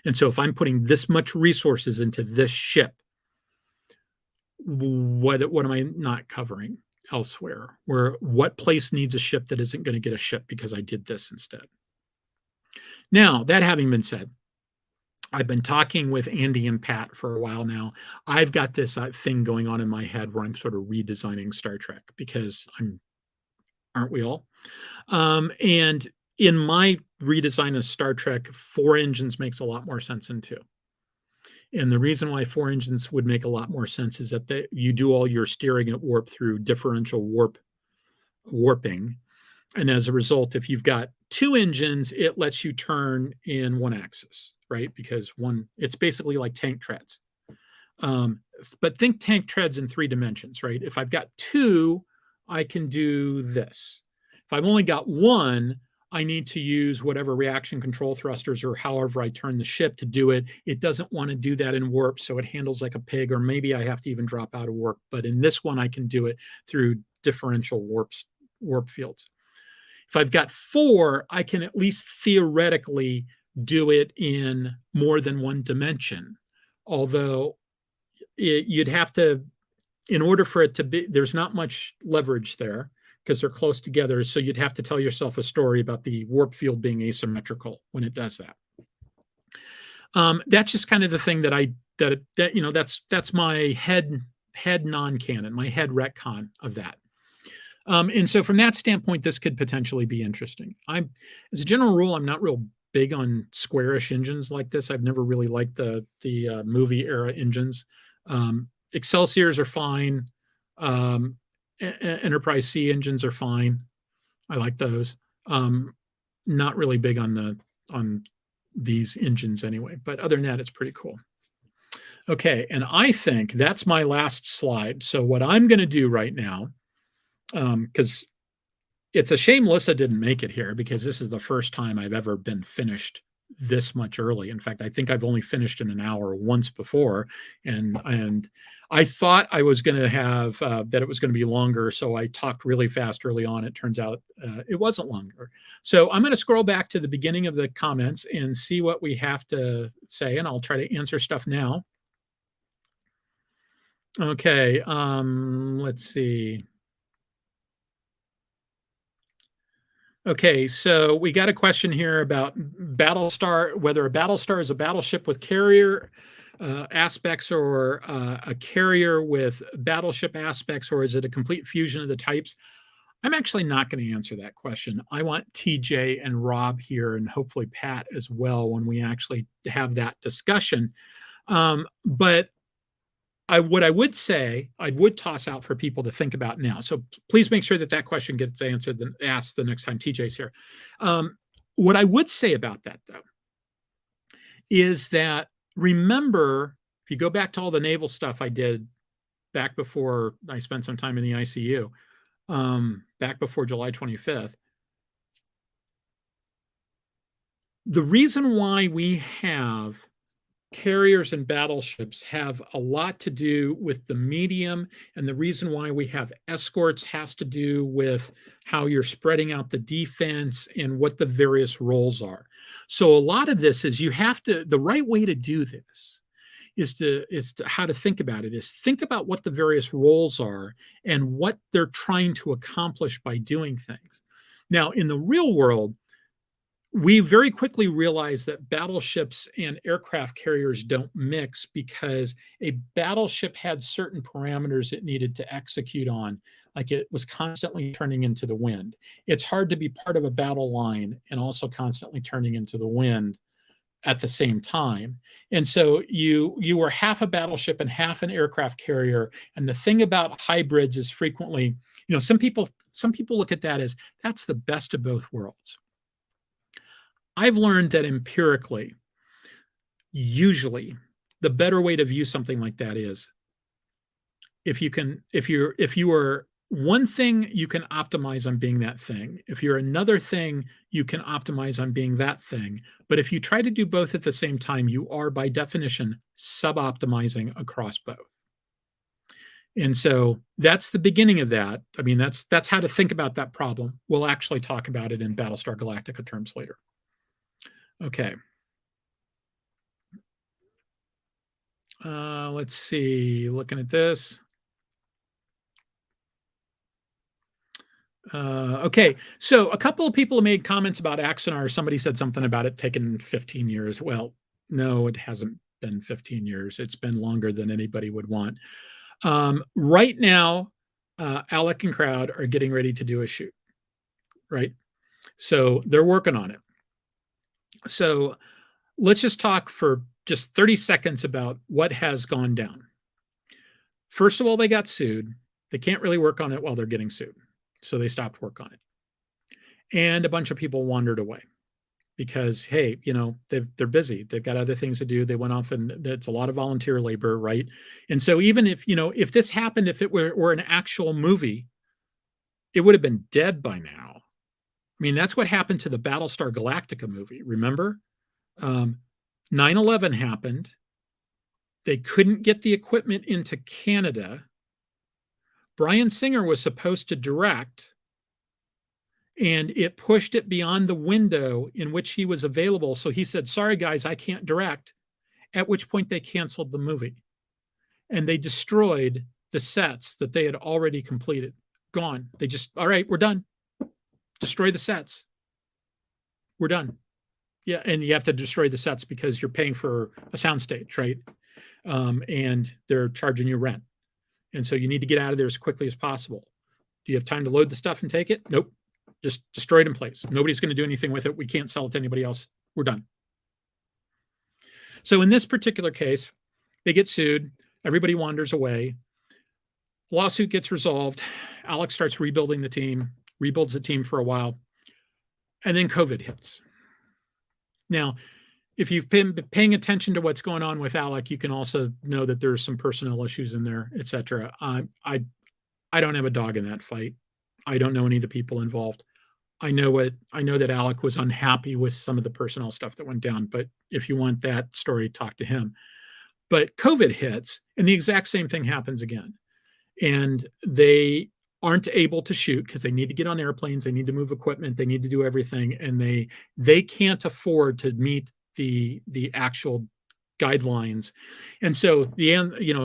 Speaker 1: And so if I'm putting this much resources into this ship, what am I not covering elsewhere? What place needs a ship that isn't going to get a ship because I did this instead? Now, that having been said, I've been talking with Andy and Pat for a while now. I've got this thing going on in my head where I'm sort of redesigning Star Trek because aren't we all? And in my redesign of Star Trek, 4 engines makes a lot more sense than 2. And the reason why 4 engines would make a lot more sense is that you do all your steering at warp through differential warping. And as a result, if you've got 2 engines, it lets you turn in one axis, right? Because it's basically like tank treads. But think tank treads in 3 dimensions, right? If I've got 2, I can do this. If I've only got 1, I need to use whatever reaction control thrusters or however I turn the ship to do it. It doesn't want to do that in warp, so it handles like a pig, or maybe I have to even drop out of warp. But in this one, I can do it through differential warp fields. If I've got 4, I can at least theoretically do it in more than one dimension. Although you'd have to, in order for it to be, there's not much leverage there because they're close together. So you'd have to tell yourself a story about the warp field being asymmetrical when it does that. That's just kind of the thing that's my head non-canon, my head retcon of that. And so from that standpoint, this could potentially be interesting. As a general rule, I'm not real big on squarish engines like this. I've never really liked the movie era engines. Excelsiors are fine. Enterprise C engines are fine. I like those. Not really big on these engines anyway, but other than that, it's pretty cool. Okay, and I think that's my last slide. So what I'm going to do right now, because it's a shame Lissa didn't make it here, because this is the first time I've ever been finished this much early. In fact, I think I've only finished in an hour once before, and I thought I was going to have that it was going to be longer, so I talked really fast early on. It turns out it wasn't longer. So I'm going to scroll back to the beginning of the comments and see what we have to say, and I'll try to answer stuff now. Okay, let's see. Okay, so we got a question here about Battlestar, whether a Battlestar is a battleship with carrier aspects or a carrier with battleship aspects, or is it a complete fusion of the types? I'm actually not going to answer that question. I want TJ and Rob here, and hopefully Pat as well, when we actually have that discussion. But what I would say, I would toss out for people to think about now. So please make sure that question gets answered and asked the next time TJ's here. What I would say about that, though, is that remember, if you go back to all the naval stuff I did back before I spent some time in the ICU, back before July 25th, the reason why we have carriers and battleships have a lot to do with the medium, and the reason why we have escorts has to do with how you're spreading out the defense and what the various roles are. So a lot of this is the right way to do this how to think about it is think about what the various roles are and what they're trying to accomplish by doing things. Now, in the real world, we very quickly realized that battleships and aircraft carriers don't mix because a battleship had certain parameters it needed to execute on, like it was constantly turning into the wind. It's hard to be part of a battle line and also constantly turning into the wind at the same time. And so you were half a battleship and half an aircraft carrier. And the thing about hybrids is frequently, some people look at that as that's the best of both worlds. I've learned that empirically, usually the better way to view something like that is if you are one thing, you can optimize on being that thing. If you're another thing, you can optimize on being that thing. But if you try to do both at the same time, you are by definition sub-optimizing across both. And so that's the beginning of that. I mean, that's how to think about that problem. We'll actually talk about it in Battlestar Galactica terms later. Okay. Let's see, looking at this. Okay, so a couple of people have made comments about Axanar. Somebody said something about it taking 15 years. Well, no, it hasn't been 15 years. It's been longer than anybody would want. Right now, Alec and Crowd are getting ready to do a shoot, right? So they're working on it. So let's just talk for just 30 seconds about what has gone down. First of all, they got sued. They can't really work on it while they're getting sued. So they stopped work on it. And a bunch of people wandered away because, hey, they're busy. They've got other things to do. They went off and it's a lot of volunteer labor, right? And so even if this happened, if it were an actual movie, it would have been dead by now. I mean, that's what happened to the Battlestar Galactica movie. Remember? 9/11 happened. They couldn't get the equipment into Canada. Bryan Singer was supposed to direct, and it pushed it beyond the window in which he was available. So he said, sorry, guys, I can't direct, at which point they canceled the movie. And they destroyed the sets that they had already completed. Gone. They just, all right, we're done. Destroy the sets. We're done. Yeah, and you have to destroy the sets because you're paying for a soundstage, right? And they're charging you rent. And so you need to get out of there as quickly as possible. Do you have time to load the stuff and take it? Nope. Just destroy it in place. Nobody's going to do anything with it. We can't sell it to anybody else. We're done. So in this particular case, they get sued. Everybody wanders away. Lawsuit gets resolved. Alex starts rebuilding the team, rebuilds the team for a while. And then COVID hits. Now, if you've been paying attention to what's going on with Alec, you can also know that there's some personnel issues in there, et cetera. I don't have a dog in that fight. I don't know any of the people involved. I know that Alec was unhappy with some of the personnel stuff that went down, but if you want that story, talk to him. But COVID hits, and the exact same thing happens again. And they aren't able to shoot because they need to get on airplanes, they need to move equipment, they need to do everything, and they can't afford to meet the actual guidelines. And so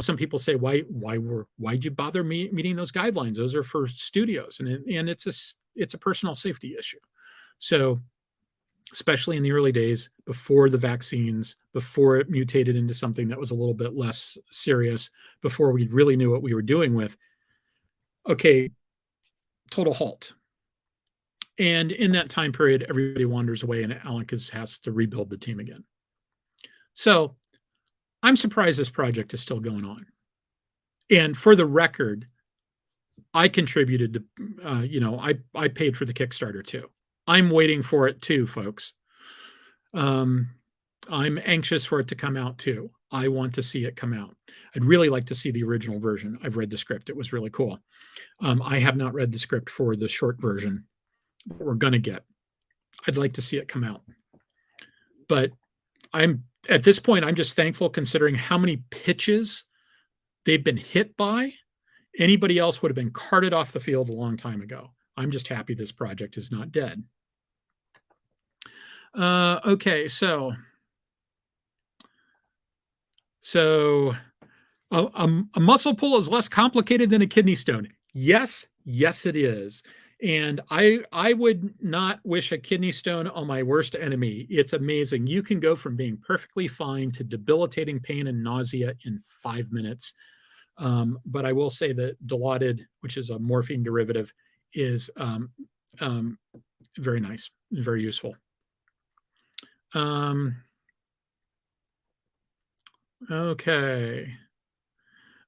Speaker 1: some people say, why'd you bother meeting those guidelines? Those are for studios, and it's a personal safety issue. So especially in the early days, before the vaccines, before it mutated into something that was a little bit less serious, before we really knew what we were doing with, okay, total halt. And in that time period, everybody wanders away and Alec has to rebuild the team again. So I'm surprised this project is still going on. And for the record, I contributed to, I paid for the Kickstarter too. I'm waiting for it too, folks. I'm anxious for it to come out too. I want to see it come out. I'd really like to see the original version. I've read the script. It was really cool. I have not read the script for the short version that we're going to get. I'd like to see it come out. But at this point, I'm just thankful considering how many pitches they've been hit by. Anybody else would have been carted off the field a long time ago. I'm just happy this project is not dead. Okay, so So a muscle pull is less complicated than a kidney stone. Yes, yes, it is. And I would not wish a kidney stone on my worst enemy. It's amazing. You can go from being perfectly fine to debilitating pain and nausea in 5 minutes. But I will say that Dilaudid, which is a morphine derivative, is very nice, very useful. Okay.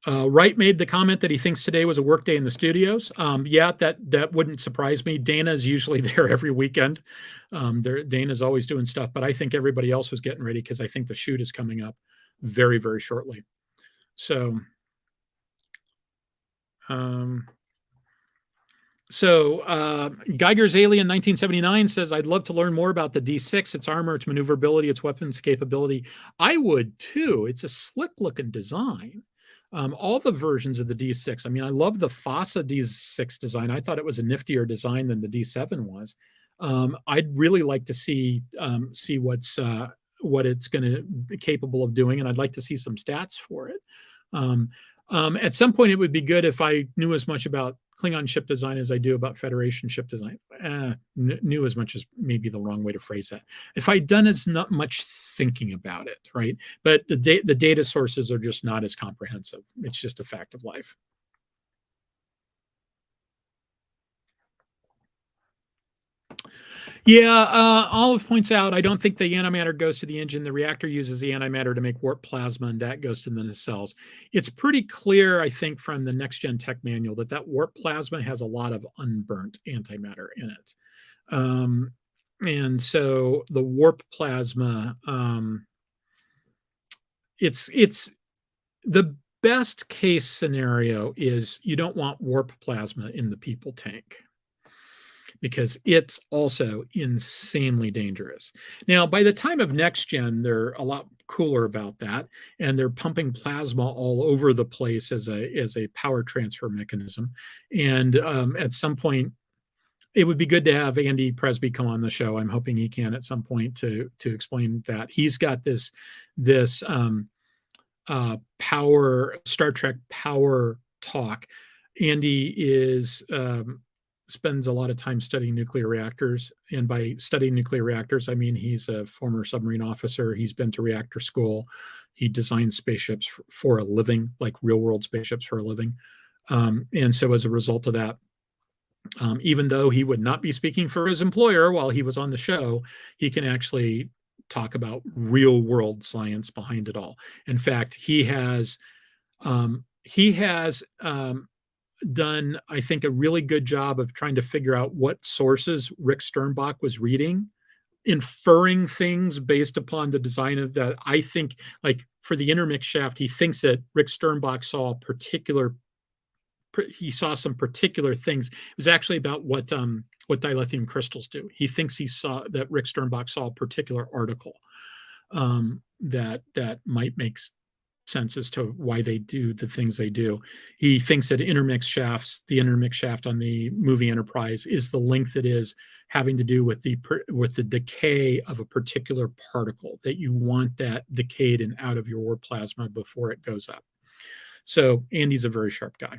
Speaker 1: Wright made the comment that he thinks today was a work day in the studios. Yeah, that wouldn't surprise me. Dana's usually there every weekend. Dana's always doing stuff, but I think everybody else was getting ready because I think the shoot is coming up very, very shortly. So, Geiger's Alien 1979 says, I'd love to learn more about the D6, its armor, its maneuverability, its weapons capability. I would too. It's a slick looking design. All the versions of the D6. I mean, I love the FASA D6 design. I thought it was a niftier design than the D7 was. I'd really like to see what it's going to be capable of doing, and I'd like to see some stats for it. At some point, it would be good if I knew as much about Klingon ship design as I do about Federation ship design. Knew as much as maybe the wrong way to phrase that. If I'd done as not much thinking about it, right? But the data sources are just not as comprehensive. It's just a fact of life. Yeah, Olive points out, I don't think the antimatter goes to the engine. The reactor uses the antimatter to make warp plasma, and that goes to the nacelles. It's pretty clear, I think, from the Next Gen Tech Manual that warp plasma has a lot of unburnt antimatter in it. And so the warp plasma, it's the best case scenario is you don't want warp plasma in the people tank, because it's also insanely dangerous. Now, by the time of Next Gen, they're a lot cooler about that, and they're pumping plasma all over the place as a power transfer mechanism. And at some point, it would be good to have Andy Presby come on the show. I'm hoping he can at some point to explain that. He's got this power, Star Trek power talk. Andy spends a lot of time studying nuclear reactors. And by studying nuclear reactors, I mean he's a former submarine officer. He's been to reactor school. He designs spaceships for a living, like real world spaceships for a living. And so as a result of that, even though he would not be speaking for his employer while he was on the show, he can actually talk about real world science behind it all. In fact, he has done, I think, a really good job of trying to figure out what sources Rick Sternbach was reading, inferring things based upon the design of that. I think, like for the intermix shaft, he thinks that Rick Sternbach saw some particular things. It was actually about what dilithium crystals do. He thinks he saw that Rick Sternbach saw a particular article that might make sense as to why they do the things they do. He thinks that the intermix shaft on the movie Enterprise is the length it is, having to do with the decay of a particular particle, that you want that decayed and out of your warp plasma before it goes up. So Andy's a very sharp guy.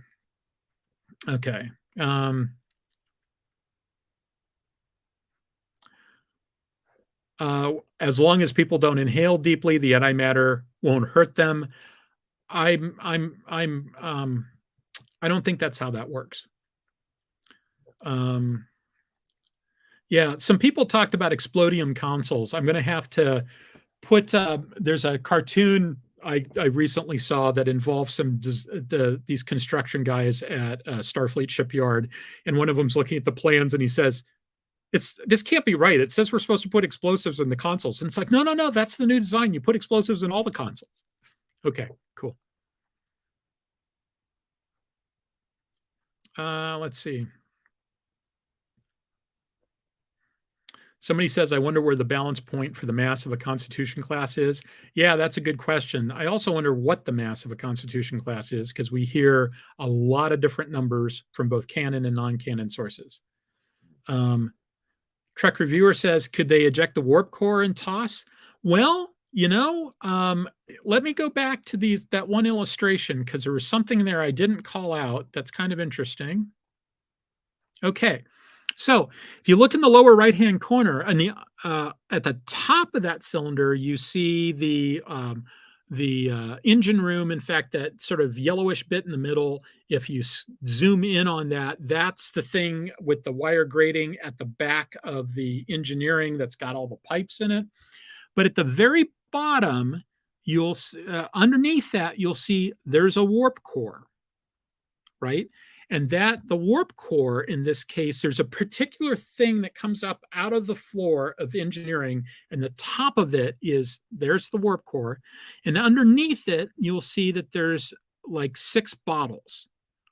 Speaker 1: Okay. As long as people don't inhale deeply, the antimatter won't hurt them. I don't think that's how that works. Yeah, some people talked about explodium consoles. I'm going to have to put. There's a cartoon I recently saw that involves these construction guys at Starfleet shipyard, and one of them's looking at the plans and he says, this can't be right. It says we're supposed to put explosives in the consoles. And it's like, no, that's the new design. You put explosives in all the consoles. Okay, cool. Let's see. Somebody says, I wonder where the balance point for the mass of a Constitution class is. Yeah, that's a good question. I also wonder what the mass of a Constitution class is, because we hear a lot of different numbers from both canon and non-canon sources. Trek Reviewer says, could they eject the warp core and toss? Well, Let me go back to that one illustration, because there was something there I didn't call out that's kind of interesting. Okay, so if you look in the lower right-hand corner, and at the top of that cylinder, you see the engine room. In fact, that sort of yellowish bit in the middle, if you zoom in on that, that's the thing with the wire grating at the back of the engineering that's got all the pipes in it. But at the very bottom, underneath that, you'll see there's a warp core, right? And that the warp core, in this case, there's a particular thing that comes up out of the floor of engineering, and the top of it there's the warp core. And underneath it, you'll see that there's like 6 bottles,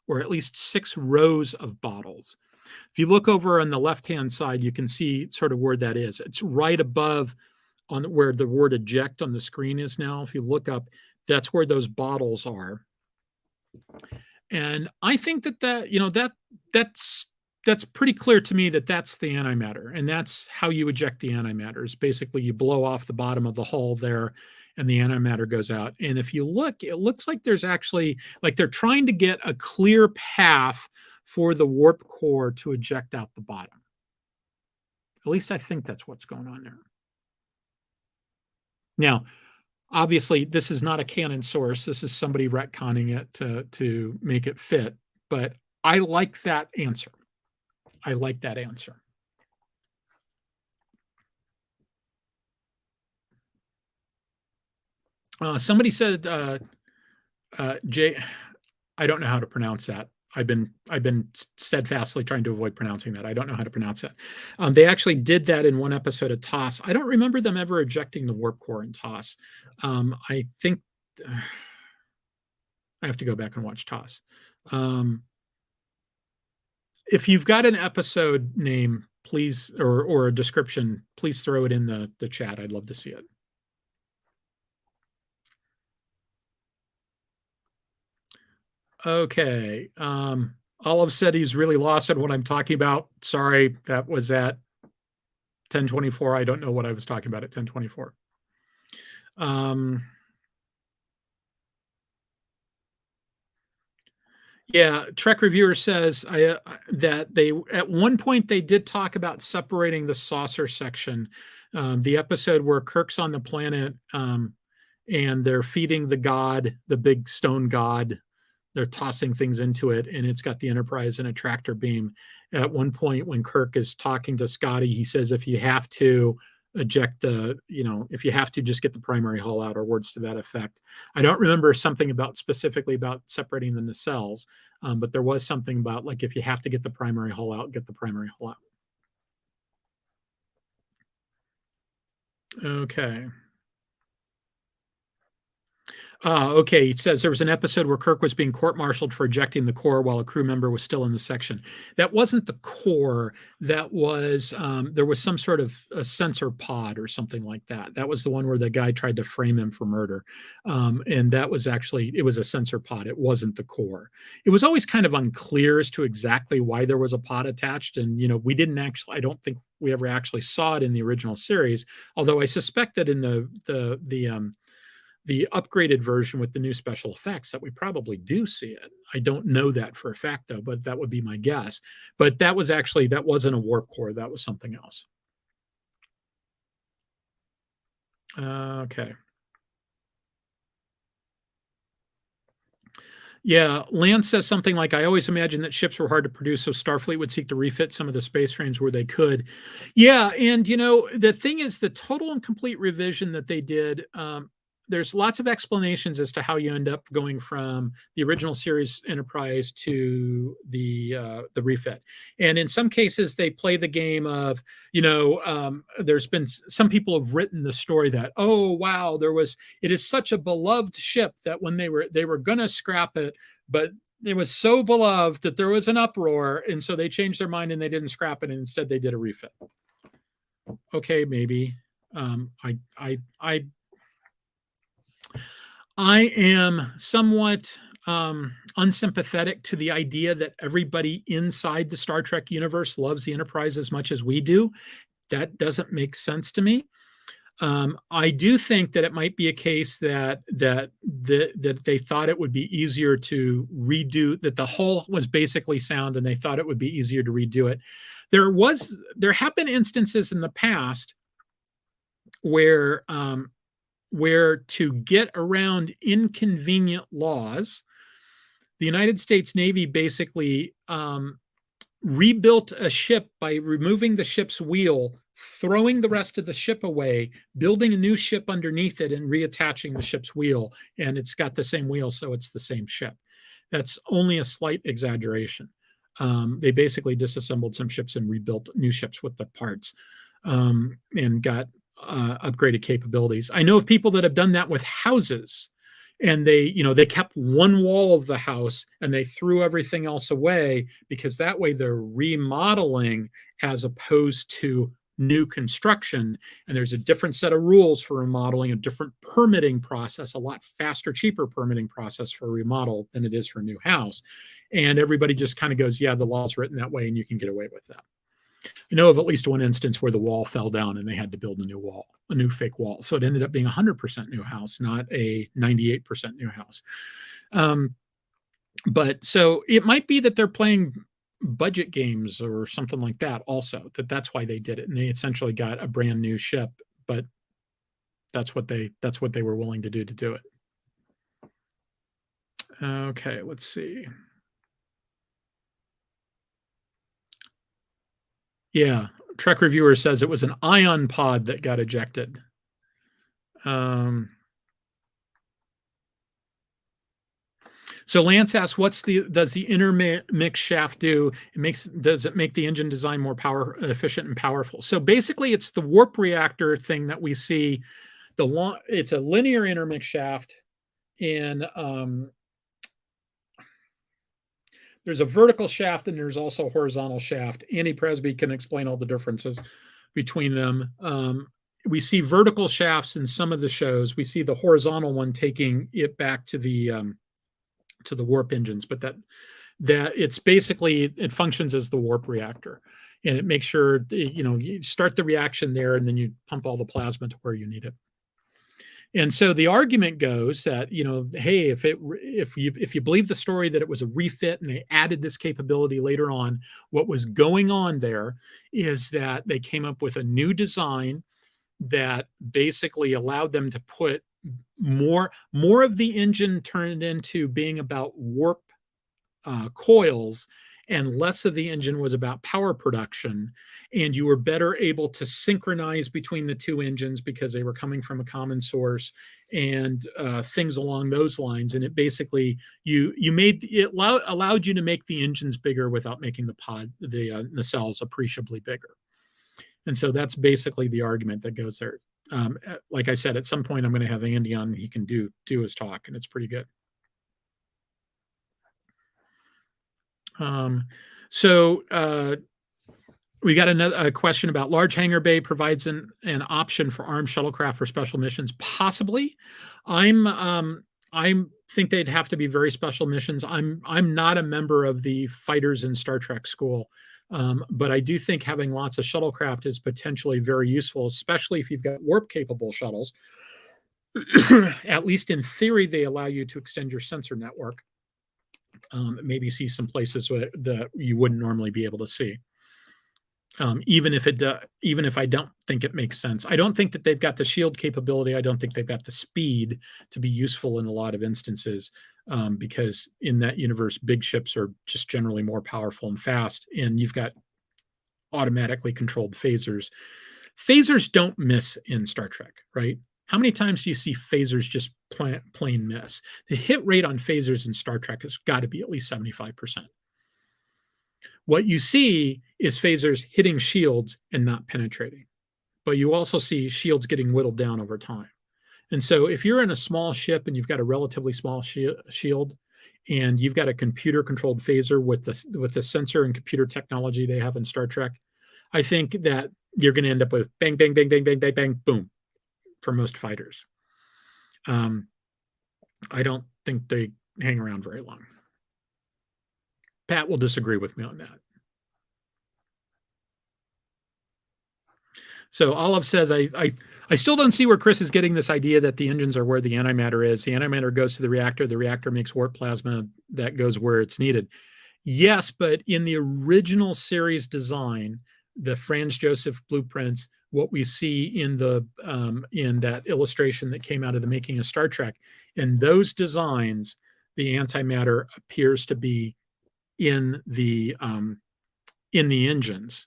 Speaker 1: or at least 6 rows of bottles. If you look over on the left-hand side, you can see sort of where that is. It's right above on where the word eject on the screen is now. If you look up, that's where those bottles are. And I think that's pretty clear to me that that's the antimatter, and that's how you eject the antimatter. Is basically you blow off the bottom of the hull there, and the antimatter goes out. And if you look, it looks like there's actually, like, they're trying to get a clear path for the warp core to eject out the bottom. At least I think that's what's going on there. Now, obviously, this is not a Canon source. This is somebody retconning it to make it fit. But I like that answer. I like that answer. Somebody said, Jay, I don't know how to pronounce that. I've been steadfastly trying to avoid pronouncing that. I don't know how to pronounce that. They actually did that in one episode of TOS. I don't remember them ever ejecting the warp core in TOS. I think I have to go back and watch TOS. If you've got an episode name, please, or a description, please throw it in the chat. I'd love to see it. Okay. Olive said he's really lost on what I'm talking about. Sorry, that was at 10:24. I don't know what I was talking about at 10:24. Yeah, Trek Reviewer says that they at one point they did talk about separating the saucer section. The episode where Kirk's on the planet and they're feeding the god, the big stone god. They're tossing things into it, and it's got the Enterprise and a tractor beam. At one point, when Kirk is talking to Scotty, he says, if you have to eject if you have to just get the primary hull out, or words to that effect. I don't remember something specifically about separating the nacelles, but there was something about, like, if you have to get the primary hull out, get the primary hull out. Okay. Okay, it says there was an episode where Kirk was being court-martialed for ejecting the core while a crew member was still in the section. That wasn't the core. That was, there was some sort of a sensor pod or something like that. That was the one where the guy tried to frame him for murder. And that was actually, it was a sensor pod. It wasn't the core. It was always kind of unclear as to exactly why there was a pod attached. And, we didn't actually, I don't think we ever actually saw it in the original series, although I suspect that in the upgraded version with the new special effects that we probably do see it. I don't know that for a fact, though, but that would be my guess. But that wasn't a warp core. That was something else. Okay. Yeah, Lance says something like, I always imagined that ships were hard to produce, so Starfleet would seek to refit some of the space frames where they could. Yeah, and, the thing is, the total and complete revision that they did, there's lots of explanations as to how you end up going from the original series Enterprise to the refit. And in some cases, they play the game of, there's been some people have written the story that, oh, wow, it is such a beloved ship that when they were going to scrap it, but it was so beloved that there was an uproar. And so they changed their mind and they didn't scrap it. And instead they did a refit. Okay, maybe. I am somewhat unsympathetic to the idea that everybody inside the Star Trek universe loves the Enterprise as much as we do. That doesn't make sense to me. I do think that it might be a case that they thought it would be easier to redo, that the hull was basically sound and they thought it would be easier to redo it. There have been instances in the past where to get around inconvenient laws, the United States Navy basically rebuilt a ship by removing the ship's wheel, throwing the rest of the ship away, building a new ship underneath it, and reattaching the ship's wheel. And it's got the same wheel, so it's the same ship. That's only a slight exaggeration. They basically disassembled some ships and rebuilt new ships with the parts, and got upgraded capabilities. I know of people that have done that with houses, and they kept one wall of the house and they threw everything else away, because that way they're remodeling as opposed to new construction. And there's a different set of rules for remodeling, a different permitting process, a lot faster, cheaper permitting process for a remodel than it is for a new house. And everybody just kind of goes, yeah, the law's written that way and you can get away with that. I know of at least one instance where the wall fell down and they had to build a new wall, a new fake wall. So it ended up being 100% new house, not a 98% new house. But so it might be that they're playing budget games or something like that also, that's why they did it. And they essentially got a brand new ship, but that's what they were willing to do it. Okay, let's see. Yeah, Trek Reviewer says it was an ion pod that got ejected. So Lance asks, does the intermix shaft do? Does it make the engine design more power efficient and powerful? So basically, it's the warp reactor thing that we see. It's a linear intermix shaft, and there's a vertical shaft and there's also a horizontal shaft. Andy Presby can explain all the differences between them. We see vertical shafts in some of the shows. We see the horizontal one taking it back to the warp engines, but that it's basically, it functions as the warp reactor, and it makes sure you start the reaction there, and then you pump all the plasma to where you need it. And so the argument goes that, hey, if you believe the story that it was a refit and they added this capability later on, what was going on there is that they came up with a new design that basically allowed them to put more of the engine turned into being about warp coils, and less of the engine was about power production. And you were better able to synchronize between the two engines because they were coming from a common source, and things along those lines. And it basically, allowed you to make the engines bigger without making the nacelles appreciably bigger. And so that's basically the argument that goes there. Like I said, at some point I'm going to have Andy on, and he can do his talk, and it's pretty good. We got a question about large hangar bay provides an option for armed shuttlecraft for special missions. Possibly. I think they'd have to be very special missions. I'm not a member of the fighters in Star Trek school, but I do think having lots of shuttlecraft is potentially very useful, especially if you've got warp capable shuttles. At least in theory, they allow you to extend your sensor network. Maybe see some places that you wouldn't normally be able to see. Even if I don't think it makes sense. I don't think that they've got the shield capability. I don't think they've got the speed to be useful in a lot of instances, because in that universe, big ships are just generally more powerful and fast, and you've got automatically controlled phasers. Phasers don't miss in Star Trek, right? How many times do you see phasers just plain miss? The hit rate on phasers in Star Trek has got to be at least 75%. What you see is phasers hitting shields and not penetrating, but you also see shields getting whittled down over time. And so if you're in a small ship and you've got a relatively small shield, and you've got a computer-controlled phaser with the sensor and computer technology they have in Star Trek, I think that you're going to end up with bang, bang, bang, bang, bang, bang, bang, boom, for most fighters. I don't think they hang around very long. Pat will disagree with me on that. So Olive says, I still don't see where Chris is getting this idea that the engines are where the antimatter is. The antimatter goes to the reactor makes warp plasma that goes where it's needed. Yes, but in the original series design, the Franz Joseph blueprints, what we see in that illustration that came out of the making of Star Trek, in those designs, the antimatter appears to be in the engines.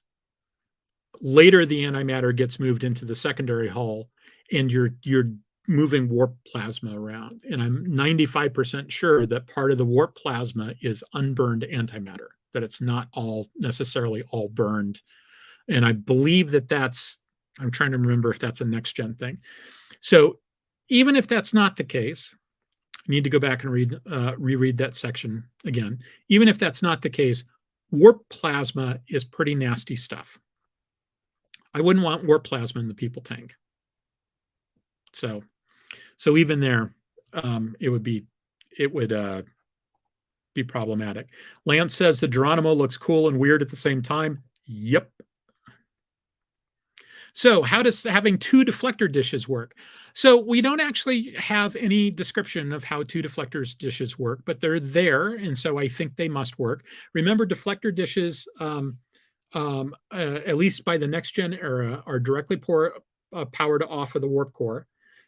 Speaker 1: Later, the antimatter gets moved into the secondary hull, and you're moving warp plasma around. And I'm 95% sure that part of the warp plasma is unburned antimatter, that it's not all necessarily all burned. And I believe that's, I'm trying to remember if that's a next gen thing. So even if that's not the case, I need to go back and reread that section again. Even if that's not the case, warp plasma is pretty nasty stuff. I wouldn't want warp plasma in the people tank. So even there, it would be problematic. Lance says the Geronimo looks cool and weird at the same time. Yep. So how does having two deflector dishes work? So we don't actually have any description of how two deflectors dishes work, but they're there, and so I think they must work. Remember, deflector dishes, at least by the next gen era, are directly powered off of the warp core.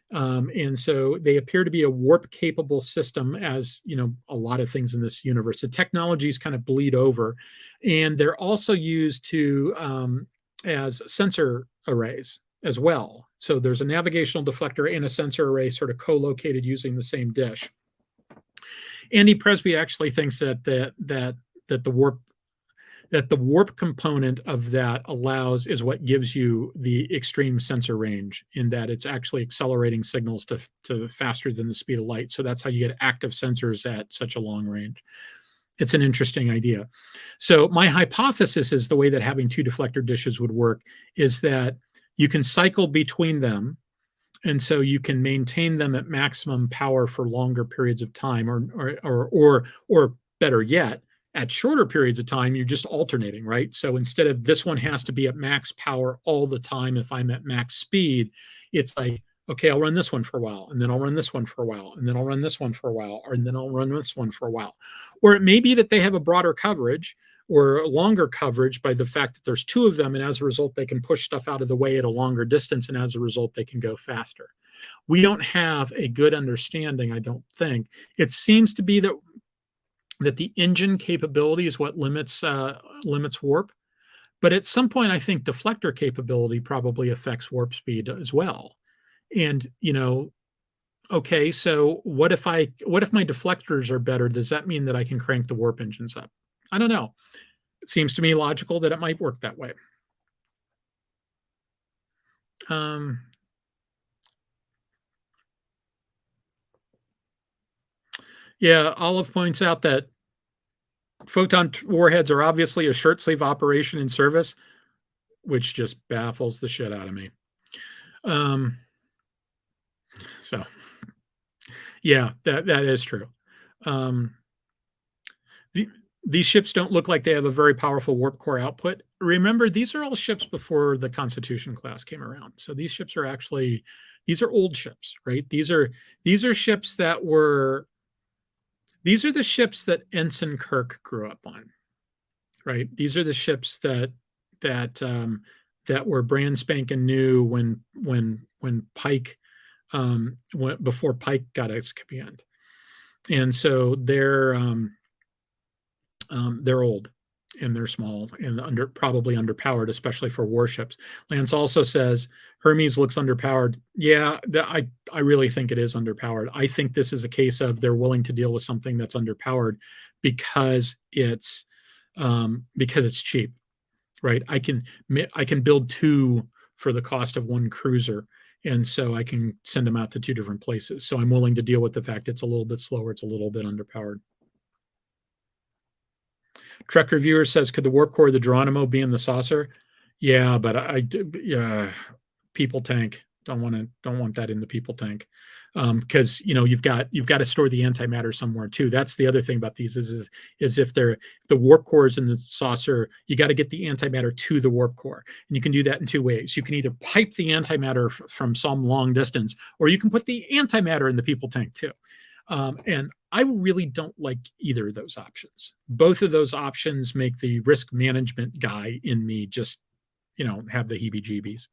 Speaker 1: And so they appear to be a warp capable system, as you know, a lot of things in this universe. The technologies kind of bleed over, and they're also used to as sensor arrays as well. So there's a navigational deflector and a sensor array sort of co-located using the same dish. Andy Presby actually thinks that the warp component of that is what gives you the extreme sensor range, in that it's actually accelerating signals to faster than the speed of light. So that's how you get active sensors at such a long range. It's an interesting idea. So my hypothesis is the way that having two deflector dishes would work is that you can cycle between them, and so you can maintain them at maximum power for longer periods of time, or better yet, at shorter periods of time, you're just alternating, right? So instead of this one has to be at max power all the time, if I'm at max speed, it's like, okay, I'll run this one for a while, and then I'll run this one for a while, and then I'll run this one for a while, and then I'll run this one for a while. Or it may be that they have a broader coverage or longer coverage by the fact that there's two of them, and as a result, they can push stuff out of the way at a longer distance, and as a result, they can go faster. We don't have a good understanding, I don't think. It seems to be that the engine capability is what limits warp. But at some point, I think deflector capability probably affects warp speed as well. And, you know, okay, so what if my deflectors are better? Does that mean that I can crank the warp engines up? I don't know. It seems to me logical that it might work that way. Yeah, Olive points out that photon warheads are obviously a shirt sleeve operation in service, which just baffles the shit out of me. So, yeah, that is true. These ships don't look like they have a very powerful warp core output. Remember, these are all ships before the Constitution class came around. So these ships are actually, these are old ships, right? These are ships that were, these are the ships that Ensign Kirk grew up on, right? These are the ships that were brand spanking new when Pike, before Pike got his command. And so they're old and they're small and probably underpowered, especially for warships. Lance also says Hermes looks underpowered. Yeah, I really think it is underpowered. I think this is a case of they're willing to deal with something that's underpowered because it's cheap, right? I can build two for the cost of one cruiser, and so I can send them out to two different places. So I'm willing to deal with the fact it's a little bit slower, it's a little bit underpowered. Trek Reviewer says, could the warp core of the Geronimo be in the saucer? Yeah, but people tank. Don't want that in the people tank. because you've got to store the antimatter somewhere too. That's the other thing about these is if the warp core is in the saucer, you got to get the antimatter to the warp core, and you can do that in two ways. You can either pipe the antimatter from some long distance, or you can put the antimatter in the people tank too. And I really don't like either of those options. Both of those options make the risk management guy in me just have the heebie-jeebies.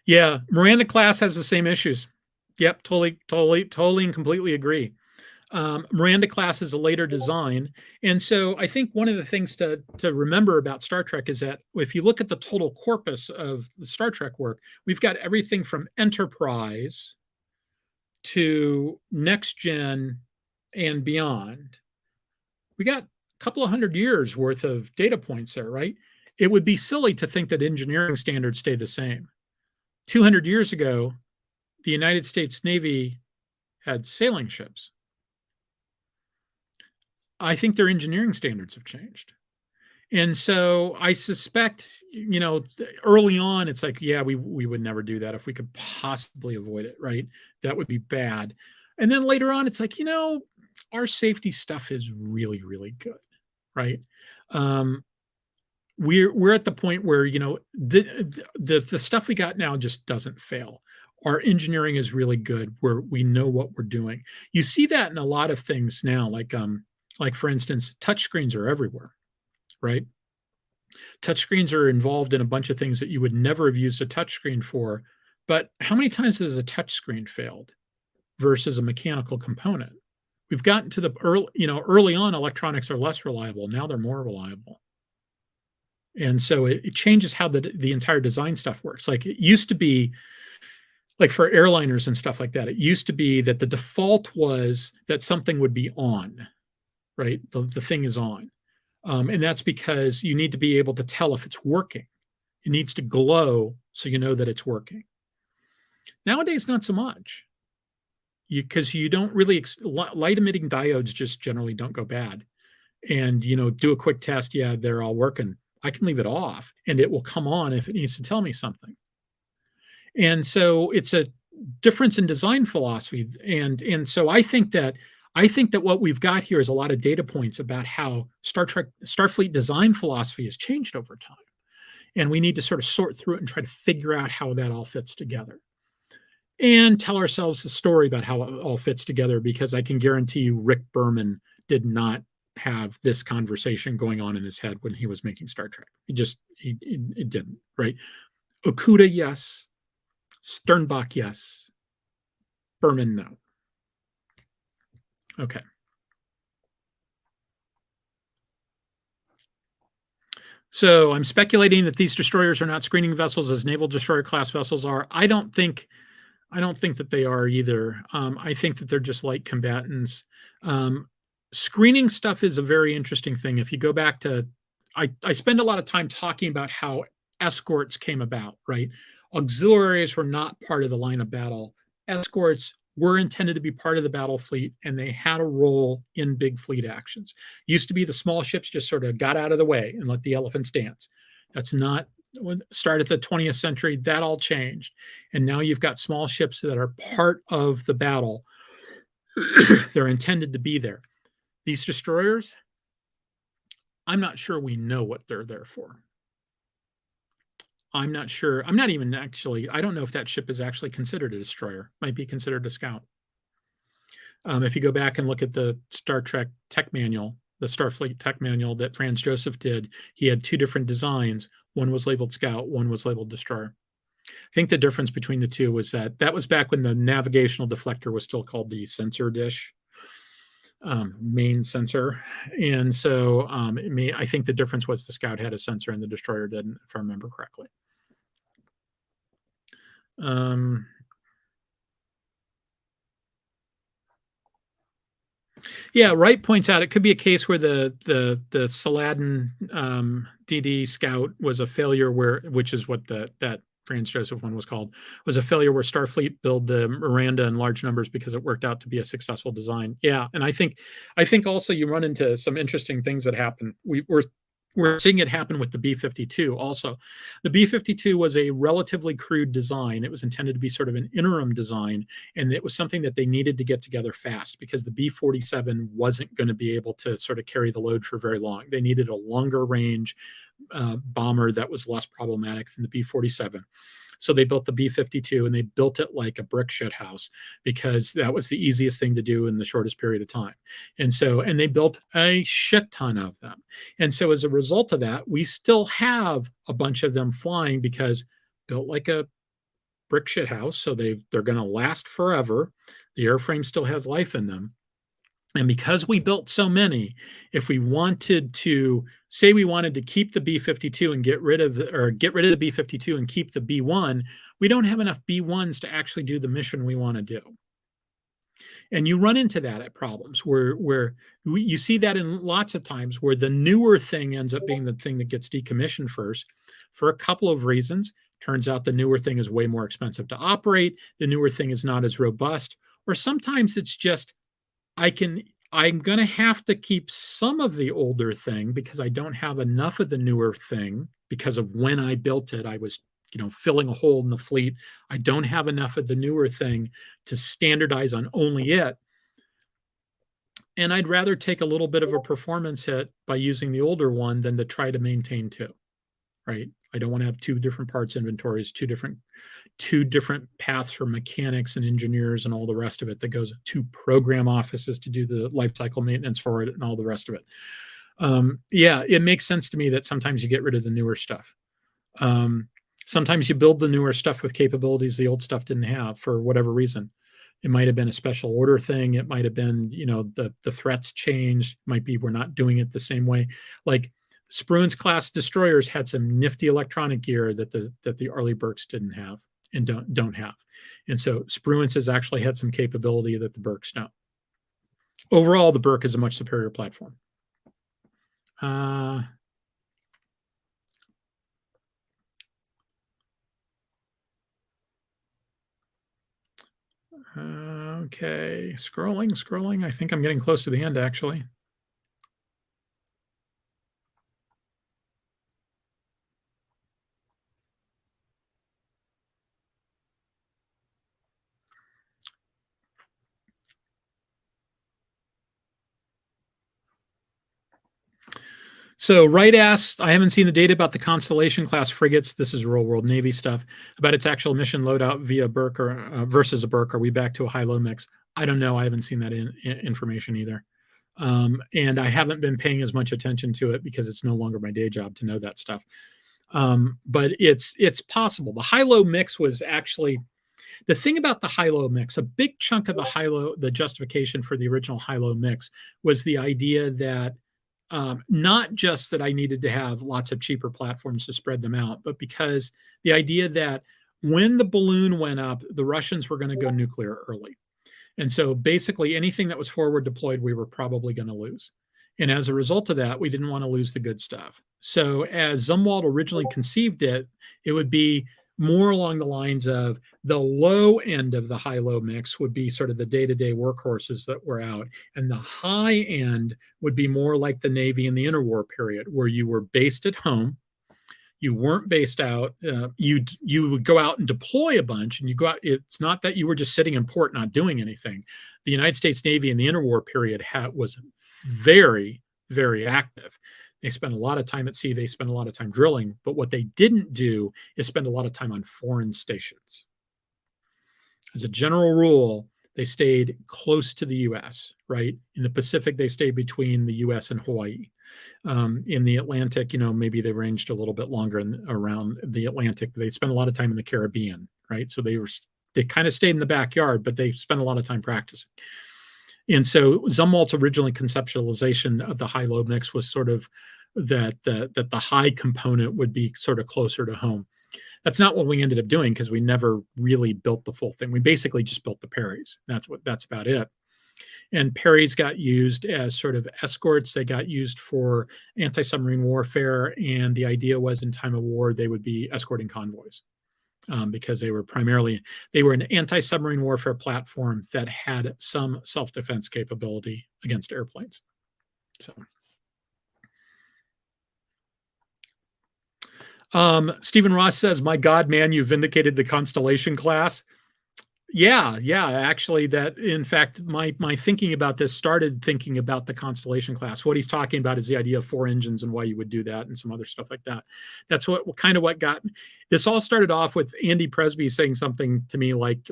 Speaker 1: Yeah, Miranda class has the same issues. Yep, totally and completely agree. Miranda class is a later design. And so I think one of the things to remember about Star Trek is that if you look at the total corpus of the Star Trek work, we've got everything from Enterprise to Next Gen and beyond. We got a couple of 100 years worth of data points there, right? It would be silly to think that engineering standards stay the same. 200 years ago, the United States Navy had sailing ships. I think their engineering standards have changed. And so I suspect, early on, it's like, yeah, we would never do that if we could possibly avoid it, right? That would be bad. And then later on, it's like, our safety stuff is really, really good, right? We're at the point where, the stuff we got now just doesn't fail. Our engineering is really good, where we know what we're doing. You see that in a lot of things now, like for instance, touchscreens are everywhere, right? Touchscreens are involved in a bunch of things that you would never have used a touchscreen for. But how many times has a touchscreen failed versus a mechanical component? We've gotten to the early on, electronics are less reliable. Now they're more reliable. And so it changes how the entire design stuff works. Like it used to be, like for airliners and stuff like that, it used to be that the default was that something would be on, right? The thing is on. And that's because you need to be able to tell if it's working. It needs to glow so you know that it's working. Nowadays, not so much. Because you don't really, light emitting diodes just generally don't go bad. And, do a quick test. Yeah, they're all working. I can leave it off and it will come on if it needs to tell me something. And so it's a difference in design philosophy. And so I think that what we've got here is a lot of data points about how Starfleet design philosophy has changed over time. And we need to sort of sort through it and try to figure out how that all fits together. And tell ourselves the story about how it all fits together, because I can guarantee you Rick Berman did not have this conversation going on in his head when he was making Star Trek. It didn't, right? Okuda, yes. Sternbach, yes. Berman, no. Okay. So I'm speculating that these destroyers are not screening vessels as naval destroyer class vessels are. I don't think that they are either. I think that they're just light combatants. Screening stuff is a very interesting thing. If you go back to, I spend a lot of time talking about how escorts came about, right? Auxiliaries were not part of the line of battle. Escorts were intended to be part of the battle fleet, and they had a role in big fleet actions. Used to be the small ships just sort of got out of the way and let the elephants dance. That's not, start at the 20th century, that all changed. And now you've got small ships that are part of the battle. They're intended to be there. These destroyers, I'm not sure we know what they're there for. I'm not sure. I don't know if that ship is actually considered a destroyer. Might be considered a scout. If you go back and look at the Star Trek tech manual, the Starfleet tech manual that Franz Joseph did, he had two different designs. One was labeled scout, one was labeled destroyer. I think the difference between the two was that was back when the navigational deflector was still called the sensor dish, main sensor. And so I think the difference was the scout had a sensor and the destroyer didn't, if I remember correctly. Yeah, Wright points out it could be a case where the Saladin DD Scout was a failure, which is what that Franz Joseph one was called, was a failure where Starfleet built the Miranda in large numbers because it worked out to be a successful design. Yeah, and I think also you run into some interesting things that happen. We're seeing it happen with the B-52 also. The B-52 was a relatively crude design. It was intended to be sort of an interim design, and it was something that they needed to get together fast because the B-47 wasn't going to be able to sort of carry the load for very long. They needed a longer range bomber that was less problematic than the B-47. So they built the B-52, and they built it like a brick shit house because that was the easiest thing to do in the shortest period of time. And they built a shit ton of them. And so as a result of that, we still have a bunch of them flying because built like a brick shit house. So they're going to last forever. The airframe still has life in them. And because we built so many, if we wanted to say we wanted to keep the B-52 and get rid of the B-52 and keep the B-1, we don't have enough B-1s to actually do the mission we want to do. And you run into that at problems where you see that in lots of times where the newer thing ends up being the thing that gets decommissioned first for a couple of reasons. Turns out the newer thing is way more expensive to operate. The newer thing is not as robust, or sometimes it's just I'm going to have to keep some of the older thing because I don't have enough of the newer thing because of when I built it. I was, filling a hole in the fleet. I don't have enough of the newer thing to standardize on only it. And I'd rather take a little bit of a performance hit by using the older one than to try to maintain two, right? I don't want to have two different parts inventories, two different paths for mechanics and engineers and all the rest of it that goes to program offices to do the life cycle maintenance for it and all the rest of it. It makes sense to me that sometimes you get rid of the newer stuff. Sometimes you build the newer stuff with capabilities the old stuff didn't have for whatever reason. It might have been a special order thing. It might have been, the threats changed. It might be we're not doing it the same way. Like Spruance class destroyers had some nifty electronic gear that the Arleigh Burkes didn't have and don't have. And so Spruance has actually had some capability that the Burkes don't. Overall, the Burke is a much superior platform. Okay, scrolling. I think I'm getting close to the end, actually. So Wright asked, I haven't seen the data about the Constellation class frigates. This is real world Navy stuff about its actual mission loadout via Burke or versus a Burke. Are we back to a high-low mix? I don't know. I haven't seen that information either. And I haven't been paying as much attention to it because it's no longer my day job to know that stuff. But it's possible. The high-low mix was actually the thing about the high-low mix. A big chunk of the justification for the original high-low mix was the idea that not just that I needed to have lots of cheaper platforms to spread them out, but because the idea that when the balloon went up, the Russians were going to go nuclear early. And so basically anything that was forward deployed, we were probably going to lose. And as a result of that, we didn't want to lose the good stuff. So as Zumwalt originally conceived it, it would be more along the lines of the low end of the high-low mix would be sort of the day-to-day workhorses that were out. And the high end would be more like the Navy in the interwar period, where you were based at home. You weren't based out. You would go out and deploy a bunch, and you go out. It's not that you were just sitting in port not doing anything. The United States Navy in the interwar period was very, very active. They spent a lot of time at sea. They spent a lot of time drilling. But what they didn't do is spend a lot of time on foreign stations. As a general rule, they stayed close to the U.S., right? In the Pacific, they stayed between the U.S. and Hawaii. In the Atlantic, maybe they ranged a little bit longer around the Atlantic. They spent a lot of time in the Caribbean, right? So they kind of stayed in the backyard, but they spent a lot of time practicing. And so Zumwalt's originally conceptualization of the high-low mix was sort of that the high component would be sort of closer to home. That's not what we ended up doing because we never really built the full thing. We basically just built the Perrys. That's about it. And Perrys got used as sort of escorts. They got used for anti-submarine warfare. And the idea was in time of war, they would be escorting convoys. Because they were an anti-submarine warfare platform that had some self-defense capability against airplanes. So, Stephen Ross says, "My God, man, you vindicated the Constellation class." Yeah, actually, that in fact, my thinking about this started thinking about the Constellation class. What he's talking about is the idea of 4 engines and why you would do that, and some other stuff like that. That's what kind of what got this all started off with Andy Presby saying something to me like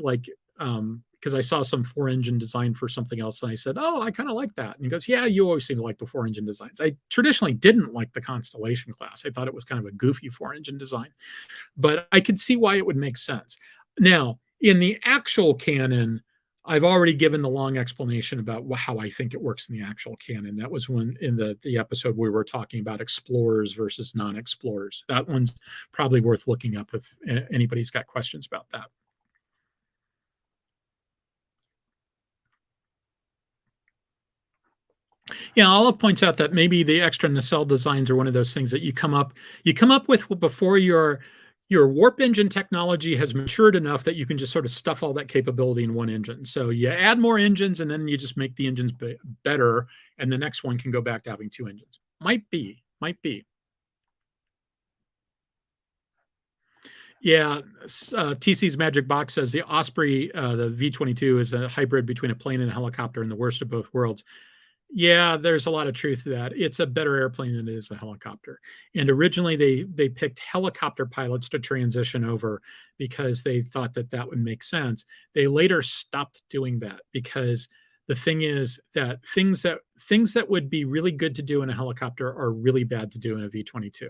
Speaker 1: because I saw some 4-engine design for something else, and I said, "Oh, I kind of like that." And he goes, "Yeah, you always seem to like the 4-engine designs." I traditionally didn't like the Constellation class. I thought it was kind of a goofy 4-engine design, but I could see why it would make sense. Now, in the actual canon, I've already given the long explanation about how I think it works in the actual canon. That was when in the episode we were talking about explorers versus non-explorers. That one's probably worth looking up if anybody's got questions about that. Yeah, Olive points out that maybe the extra nacelle designs are one of those things that you come up with before your warp engine technology has matured enough that you can just sort of stuff all that capability in one engine. So you add more engines, and then you just make the engines better, and the next one can go back to having 2 engines. Might be. Yeah, TC's Magic Box says the Osprey, the V-22, is a hybrid between a plane and a helicopter, and the worst of both worlds. Yeah, there's a lot of truth to that. It's a better airplane than it is a helicopter. And originally they picked helicopter pilots to transition over because they thought that that would make sense. They later stopped doing that because the thing is that things that would be really good to do in a helicopter are really bad to do in a V-22.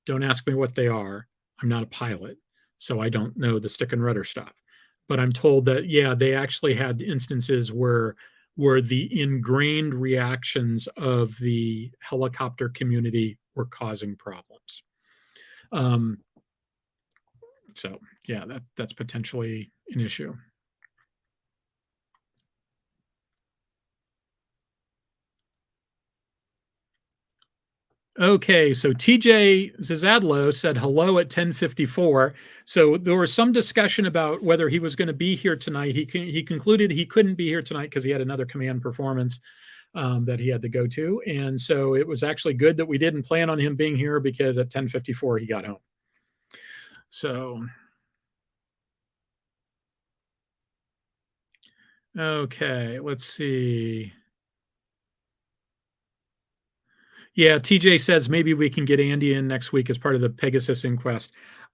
Speaker 1: Don't ask me what they are. I'm not a pilot, so I don't know the stick and rudder stuff. But I'm told that, yeah, they actually had instances where the ingrained reactions of the helicopter community were causing problems. So yeah, that's potentially an issue. Okay, so TJ Zizadlo said hello at 10:54. So there was some discussion about whether he was going to be here tonight. He concluded he couldn't be here tonight because he had another command performance that he had to go to, and so it was actually good that we didn't plan on him being here because at 10:54 he got home. So okay, let's see. Yeah, TJ says maybe we can get Andy in next week as part of the Pegasus inquest.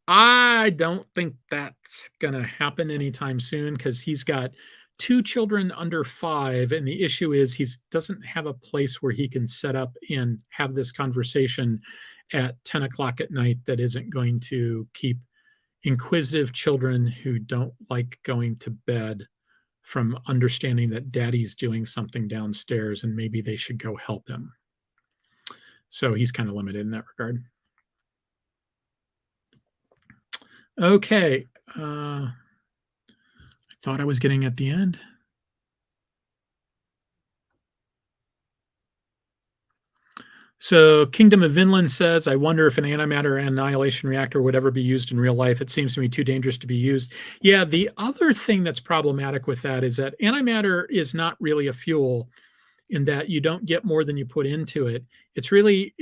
Speaker 1: I don't think that's going to happen anytime soon because he's got 2 children under 5. And the issue is he doesn't have a place where he can set up and have this conversation at 10 o'clock at night that isn't going to keep inquisitive children who don't like going to bed from understanding that daddy's doing something downstairs and maybe they should go help him. So he's kind of limited in that regard. Okay. I thought I was getting at the end. So Kingdom of Vinland says, I wonder if an antimatter annihilation reactor would ever be used in real life. It seems to me too dangerous to be used. Yeah, the other thing that's problematic with that is that antimatter is not really a fuel in that you don't get more than you put into it. It's really,